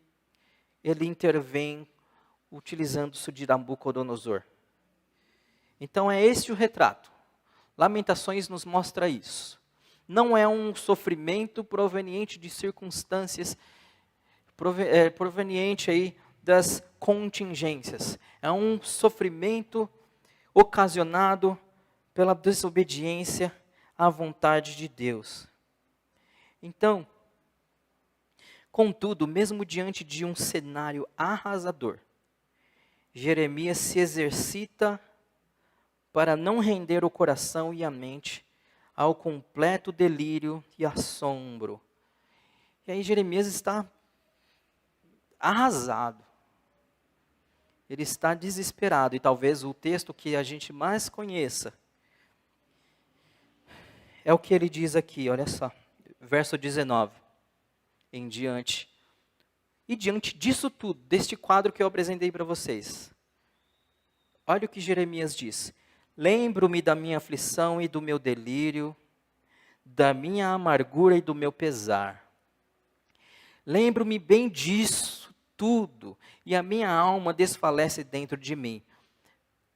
ele intervém utilizando-se de Nabucodonosor. Então é esse o retrato. Lamentações nos mostra isso. Não é um sofrimento proveniente de circunstâncias, proveniente aí das contingências. É um sofrimento ocasionado pela desobediência à vontade de Deus. Então, contudo, mesmo diante de um cenário arrasador, Jeremias se exercita para não render o coração e a mente ao completo delírio e assombro. E aí Jeremias está arrasado. Ele está desesperado. E talvez o texto que a gente mais conheça é o que ele diz aqui, olha só, verso 19 em diante. E diante disso tudo, deste quadro que eu apresentei para vocês, olha o que Jeremias diz. Lembro-me da minha aflição e do meu delírio, da minha amargura e do meu pesar. Lembro-me bem disso tudo, e a minha alma desfalece dentro de mim.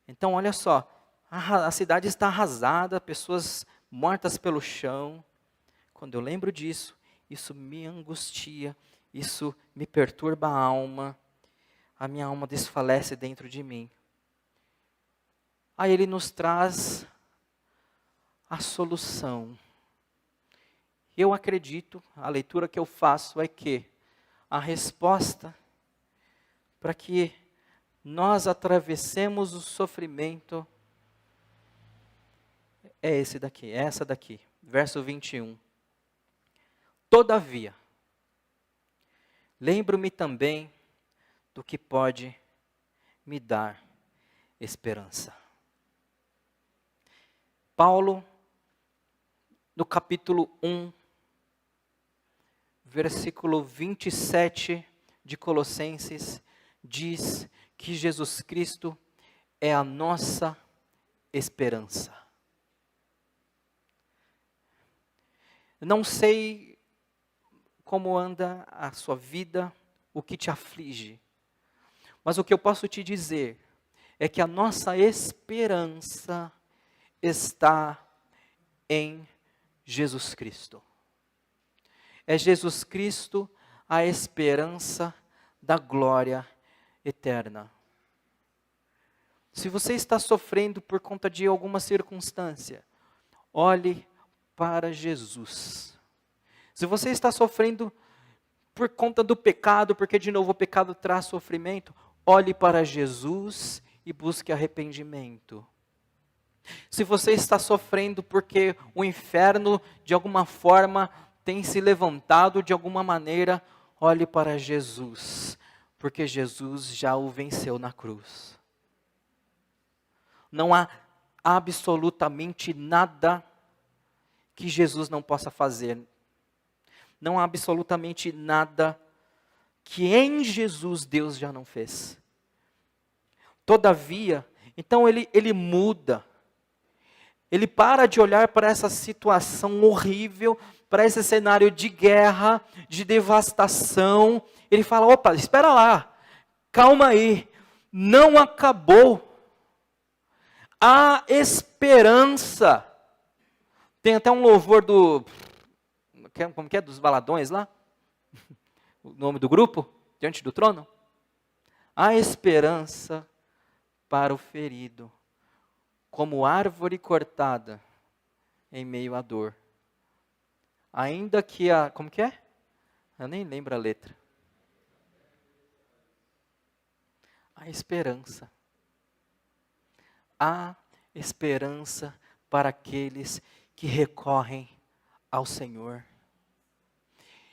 Então, olha só, a cidade está arrasada, pessoas mortas pelo chão. Quando eu lembro disso, isso me angustia, isso me perturba a minha alma desfalece dentro de mim. Aí ele nos traz a solução. Eu acredito, a leitura que eu faço é que a resposta para que nós atravessemos o sofrimento é esse daqui, é essa daqui, verso 21. Todavia, lembro-me também do que pode me dar esperança. Paulo, no capítulo 1, versículo 27 de Colossenses, diz que Jesus Cristo é a nossa esperança. Não sei como anda a sua vida, o que te aflige, mas o que eu posso te dizer é que a nossa esperança está em Jesus Cristo. É Jesus Cristo a esperança da glória eterna. Se você está sofrendo por conta de alguma circunstância, olhe para Jesus. Se você está sofrendo por conta do pecado, porque de novo o pecado traz sofrimento, olhe para Jesus e busque arrependimento. Se você está sofrendo porque o inferno de alguma forma tem se levantado de alguma maneira, olhe para Jesus, porque Jesus já o venceu na cruz. Não há absolutamente nada que Jesus não possa fazer. Não há absolutamente nada que em Jesus Deus já não fez. Todavia, então ele muda. Ele para de olhar para essa situação horrível, para esse cenário de guerra, de devastação. Ele fala, opa, espera lá, calma aí, não acabou. Há esperança. Tem até um louvor como que é, dos baladões lá? O nome do grupo, diante do trono. Há esperança para o ferido, como árvore cortada em meio à dor. Ainda que como que é? Eu nem lembro a letra. Há esperança. Há esperança para aqueles que recorrem ao Senhor.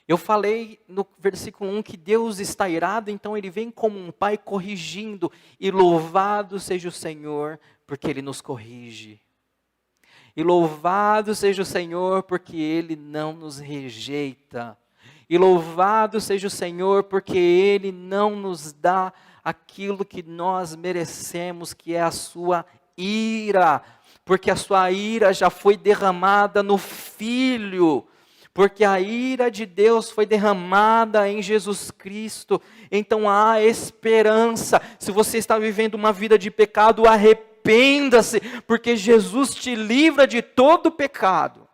Eu falei no versículo 1 que Deus está irado, então Ele vem como um pai corrigindo, e louvado seja o Senhor, porque Ele nos corrige. E louvado seja o Senhor, porque Ele não nos rejeita. E louvado seja o Senhor, porque Ele não nos dá aquilo que nós merecemos, que é a sua ira. Porque a sua ira já foi derramada no Filho. Porque a ira de Deus foi derramada em Jesus Cristo. Então há esperança. Se você está vivendo uma vida de pecado, arrependa-se, porque Jesus te livra de todo pecado.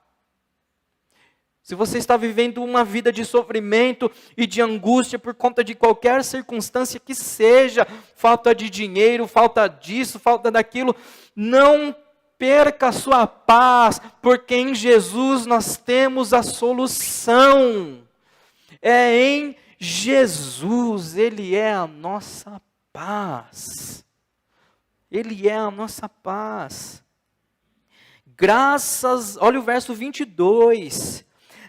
Se você está vivendo uma vida de sofrimento e de angústia por conta de qualquer circunstância que seja, falta de dinheiro, falta disso, falta daquilo, não perca a sua paz, porque em Jesus nós temos a solução. É em Jesus, Ele é a nossa paz. Ele é a nossa paz. Olha o verso 22.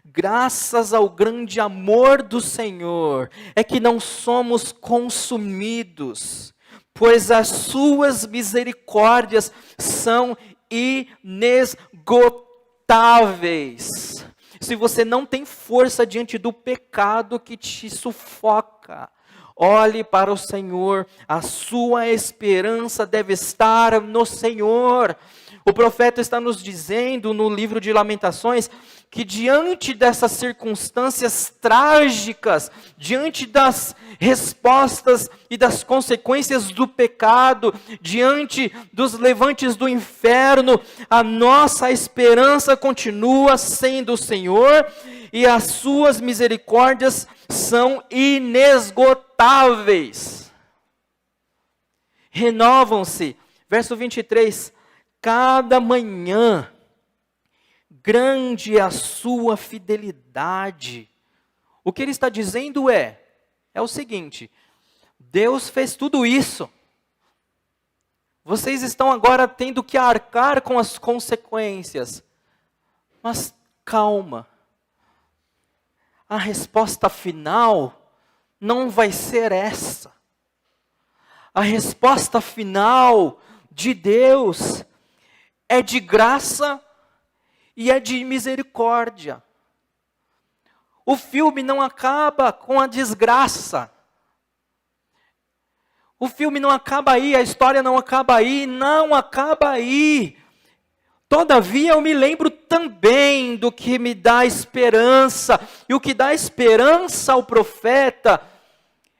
Graças ao grande amor do Senhor, é que não somos consumidos, pois as suas misericórdias são inesgotáveis. Se você não tem força diante do pecado que te sufoca, olhe para o Senhor, a sua esperança deve estar no Senhor. O profeta está nos dizendo no livro de Lamentações que diante dessas circunstâncias trágicas, diante das respostas e das consequências do pecado, diante dos levantes do inferno, a nossa esperança continua sendo o Senhor e as suas misericórdias são inesgotáveis. Renovam-se, verso 23, cada manhã. grande é a sua fidelidade. O que ele está dizendo é o seguinte: Deus fez tudo isso. Vocês estão agora tendo que arcar com as consequências. Mas calma. A resposta final não vai ser essa. A resposta final de Deus é de graça e é de misericórdia. O filme não acaba com a desgraça. O filme não acaba aí, a história não acaba aí, não acaba aí. Todavia eu me lembro também do que me dá esperança. E o que dá esperança ao profeta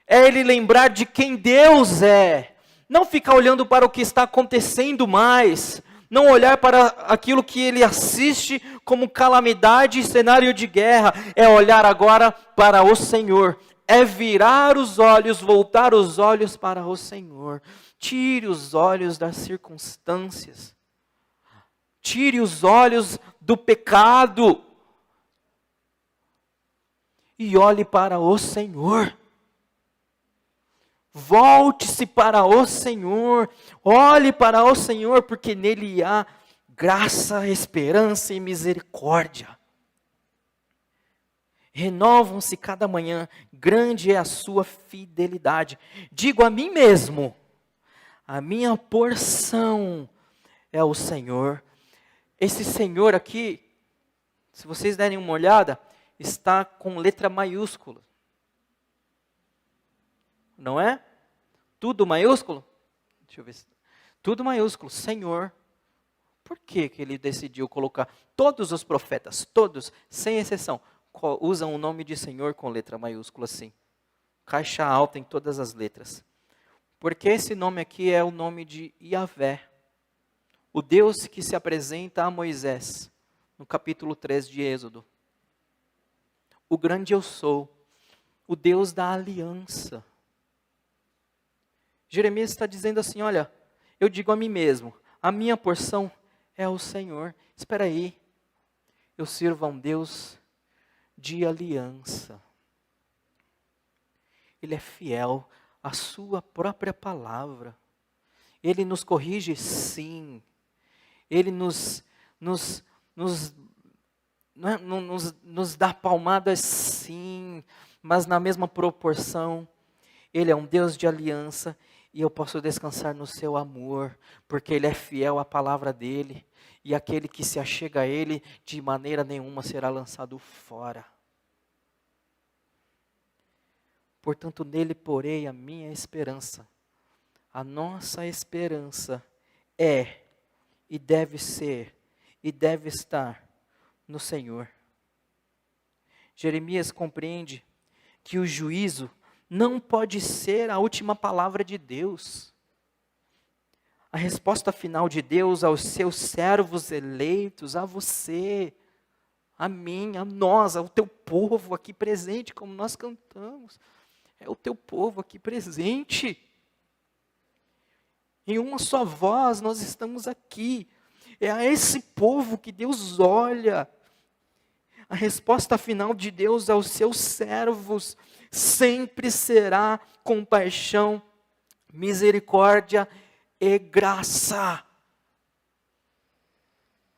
é ele lembrar de quem Deus é. Não ficar olhando para o que está acontecendo mais. Não olhar para aquilo que ele assiste como calamidade e cenário de guerra. É olhar agora para o Senhor. É virar os olhos, voltar os olhos para o Senhor. Tire os olhos das circunstâncias. Tire os olhos do pecado. E olhe para o Senhor. Volte-se para o Senhor. Olhe para o Senhor, porque nele há graça, esperança e misericórdia. Renovam-se cada manhã, grande é a sua fidelidade. Digo a mim mesmo, a minha porção é o Senhor. Esse Senhor aqui, se vocês derem uma olhada, está com letra maiúscula. Não é? Tudo maiúsculo? Deixa eu ver. Tudo maiúsculo, Senhor. Por que ele decidiu colocar todos os profetas, todos, sem exceção, usam o nome de Senhor com letra maiúscula assim. Caixa alta em todas as letras. Porque esse nome aqui é o nome de Yahvé. O Deus que se apresenta a Moisés, no capítulo 3 de Êxodo. O grande eu sou, o Deus da aliança. Jeremias está dizendo assim, olha, eu digo a mim mesmo, a minha porção é o Senhor. Espera aí, eu sirvo a um Deus de aliança. Ele é fiel à sua própria palavra. Ele nos corrige, sim. Ele nos dá palmadas, sim. Mas na mesma proporção, Ele é um Deus de aliança. E eu posso descansar no seu amor, porque Ele é fiel à palavra dEle. E aquele que se achega a Ele, de maneira nenhuma será lançado fora. Portanto, nele porei a minha esperança. A nossa esperança é, e deve ser, e deve estar no Senhor. Jeremias compreende que o juízo não pode ser a última palavra de Deus. A resposta final de Deus aos seus servos eleitos, a você, a mim, a nós, ao teu povo aqui presente, como nós cantamos. É o teu povo aqui presente. Em uma só voz nós estamos aqui. É a esse povo que Deus olha. A resposta final de Deus aos seus servos sempre será compaixão, misericórdia e graça.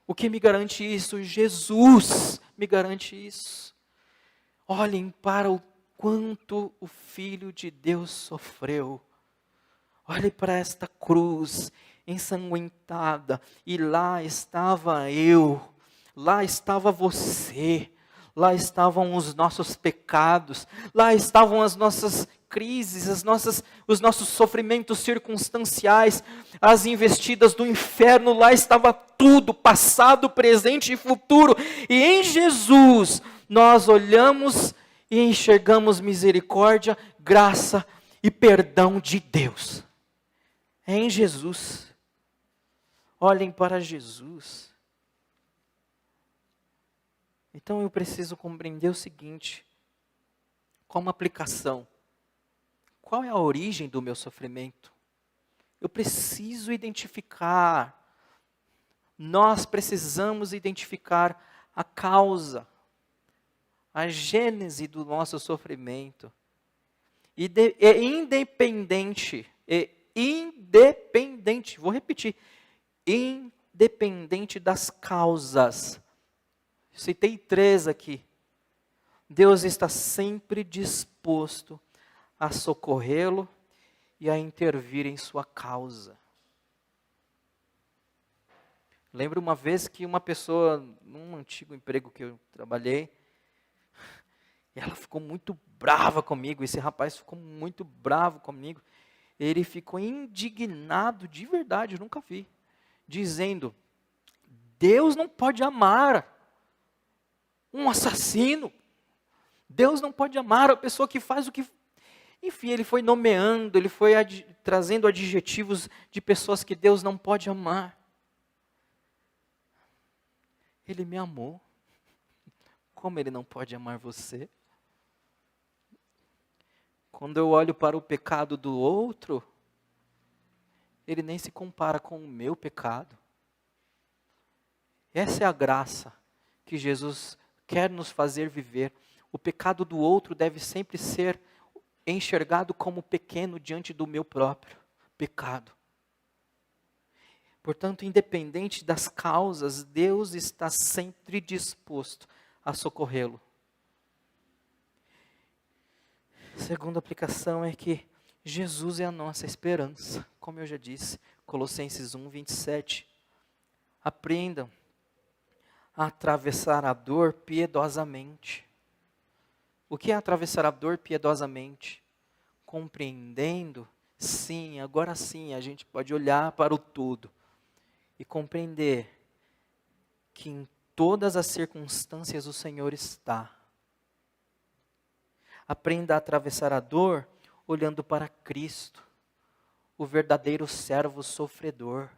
O que me garante isso? Jesus me garante isso. Olhem para o quanto o Filho de Deus sofreu. Olhe para esta cruz ensanguentada, e lá estava eu, lá estava você, lá estavam os nossos pecados, lá estavam as nossas crises, os nossos sofrimentos circunstanciais, as investidas do inferno, lá estava tudo, passado, presente e futuro, e em Jesus nós olhamos e enxergamos misericórdia, graça e perdão de Deus. É em Jesus. Olhem para Jesus. Então eu preciso compreender o seguinte, como aplicação. Qual é a origem do meu sofrimento? Eu preciso identificar. Nós precisamos identificar a causa, a gênese do nosso sofrimento. Independente, vou repetir, independente das causas. Citei 3 aqui. Deus está sempre disposto a socorrê-lo e a intervir em sua causa. Lembro uma vez que uma pessoa, num antigo emprego que eu trabalhei, ela ficou muito brava comigo, esse rapaz ficou muito bravo comigo. Ele ficou indignado, de verdade, eu nunca vi, dizendo, Deus não pode amar um assassino. Deus não pode amar a pessoa que faz o que... Enfim, ele foi nomeando, ele foi trazendo adjetivos de pessoas que Deus não pode amar. Ele me amou. Como ele não pode amar você? Quando eu olho para o pecado do outro, ele nem se compara com o meu pecado. Essa é a graça que Jesus quer nos fazer viver. O pecado do outro deve sempre ser enxergado como pequeno diante do meu próprio pecado. Portanto, independente das causas, Deus está sempre disposto a socorrê-lo. Segunda aplicação é que Jesus é a nossa esperança. Como eu já disse, Colossenses 1, 27. Aprendam a atravessar a dor piedosamente. O que é atravessar a dor piedosamente? Compreendendo, sim, agora sim, a gente pode olhar para o todo e compreender que em todas as circunstâncias o Senhor está. Aprenda a atravessar a dor olhando para Cristo, o verdadeiro servo sofredor.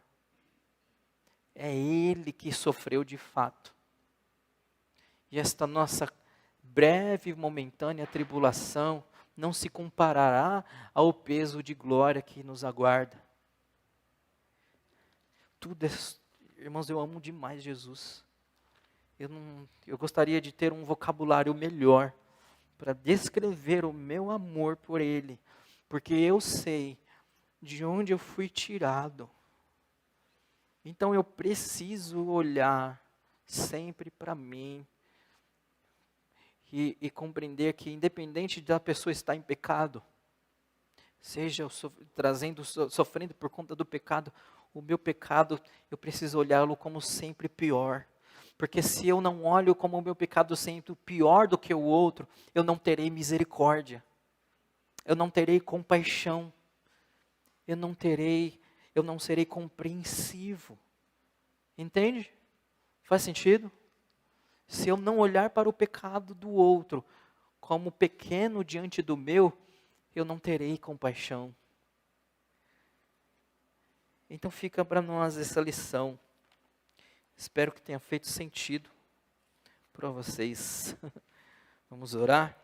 É Ele que sofreu de fato. E esta nossa breve e momentânea tribulação não se comparará ao peso de glória que nos aguarda. Irmãos, eu amo demais Jesus. Eu gostaria de ter um vocabulário melhor para descrever o meu amor por Ele, porque eu sei de onde eu fui tirado. Então eu preciso olhar sempre para mim e compreender que independente da pessoa estar em pecado, seja eu sofrendo por conta do pecado, o meu pecado, eu preciso olhá-lo como sempre pior. Porque se eu não olho como o meu pecado sempre pior do que o outro, eu não terei misericórdia. Eu não terei compaixão. Eu não serei compreensivo. Entende? Faz sentido? Se eu não olhar para o pecado do outro como pequeno diante do meu, eu não terei compaixão. Então fica para nós essa lição. Espero que tenha feito sentido para vocês. Vamos orar?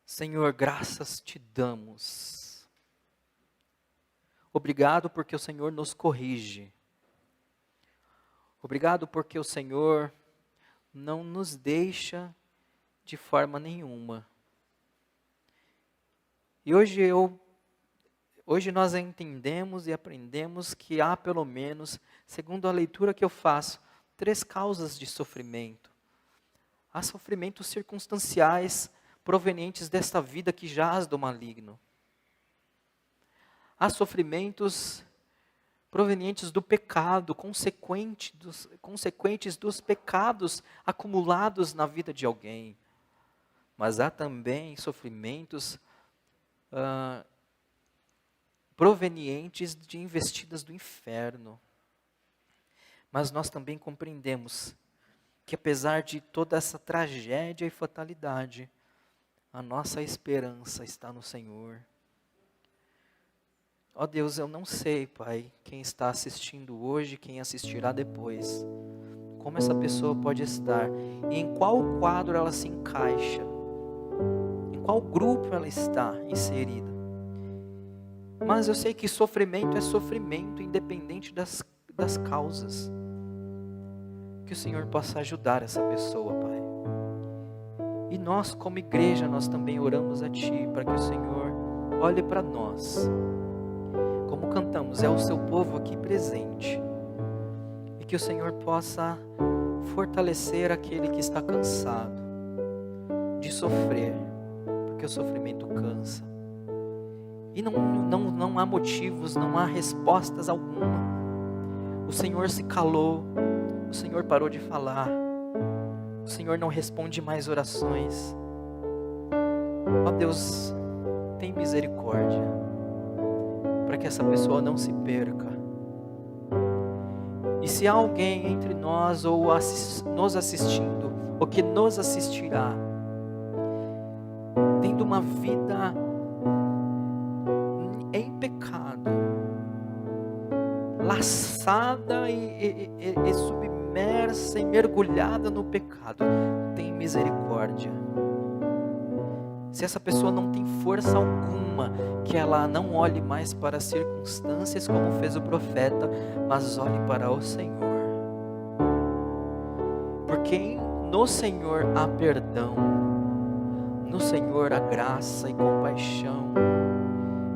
Senhor, graças te damos. Obrigado porque o Senhor nos corrige. Obrigado porque o Senhor não nos deixa de forma nenhuma. E hoje nós entendemos e aprendemos que há pelo menos, segundo a leitura que eu faço, 3 causas de sofrimento. Há sofrimentos circunstanciais provenientes desta vida que jaz do maligno. Há sofrimentos provenientes do pecado, consequentes dos pecados acumulados na vida de alguém. Mas há também sofrimentos provenientes de investidas do inferno. Mas nós também compreendemos que apesar de toda essa tragédia e fatalidade, a nossa esperança está no Senhor. Ó Deus, eu não sei, Pai, quem está assistindo hoje, quem assistirá depois, como essa pessoa pode estar, e em qual quadro ela se encaixa, em qual grupo ela está inserida. Mas eu sei que sofrimento é sofrimento, independente das causas. Que o Senhor possa ajudar essa pessoa, Pai. E nós, como igreja, nós também oramos a Ti, para que o Senhor olhe para nós. Como cantamos, é o Seu povo aqui presente. E que o Senhor possa fortalecer aquele que está cansado de sofrer, porque o sofrimento cansa. E não há motivos, não há respostas alguma. O Senhor se calou, o Senhor parou de falar, o Senhor não responde mais orações. Ó Deus, tem misericórdia, para que essa pessoa não se perca. E se há alguém entre nós, ou nos assistindo, ou que nos assistirá, tendo uma vida em pecado, laçada e submersa e mergulhada no pecado, tem misericórdia. Se essa pessoa não tem força alguma, que ela não olhe mais para as circunstâncias como fez o profeta, mas olhe para o Senhor. Porque no Senhor há perdão, no Senhor há graça e compaixão,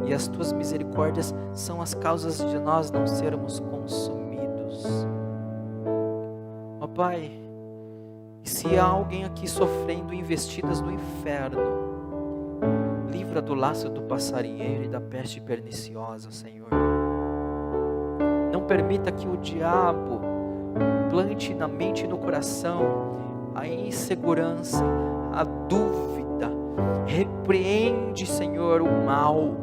e as tuas misericórdias são as causas de nós não sermos consumidos. Ó Pai, e se há alguém aqui sofrendo investidas do inferno, livra do laço do passarinheiro e da peste perniciosa, Senhor. Não permita que o diabo plante na mente e no coração a insegurança, a dúvida. Repreende, Senhor, o mal,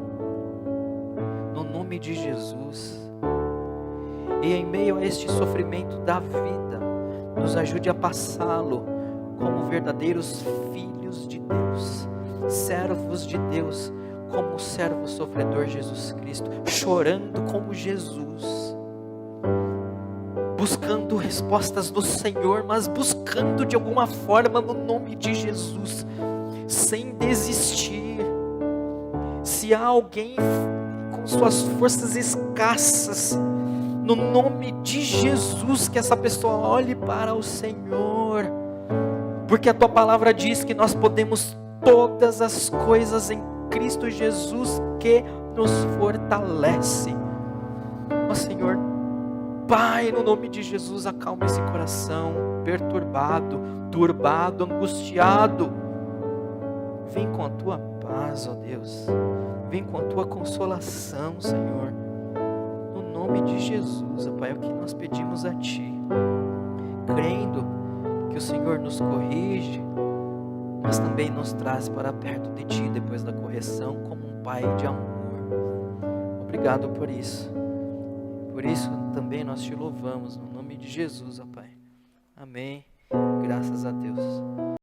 no nome de Jesus. E em meio a este sofrimento da vida, nos ajude a passá-lo como verdadeiros filhos de Deus, servos de Deus, como o servo sofredor Jesus Cristo, chorando como Jesus, buscando respostas do Senhor, mas buscando de alguma forma no nome de Jesus, sem desistir. Se há alguém com suas forças escassas, no nome de Jesus, que essa pessoa olhe para o Senhor, porque a Tua palavra diz que nós podemos todas as coisas em Cristo Jesus que nos fortalece. Ó Senhor, Pai, no nome de Jesus, acalma esse coração perturbado, turbado, angustiado. Vem com a Tua paz, ó Deus. Vem com a Tua consolação, Senhor. No nome de Jesus, ó Pai, é o que nós pedimos a Ti, crendo que o Senhor nos corrige, mas também nos traz para perto de Ti depois da correção, como um Pai de amor. Obrigado por isso. Por isso também nós Te louvamos, no nome de Jesus, ó Pai. Amém. Graças a Deus.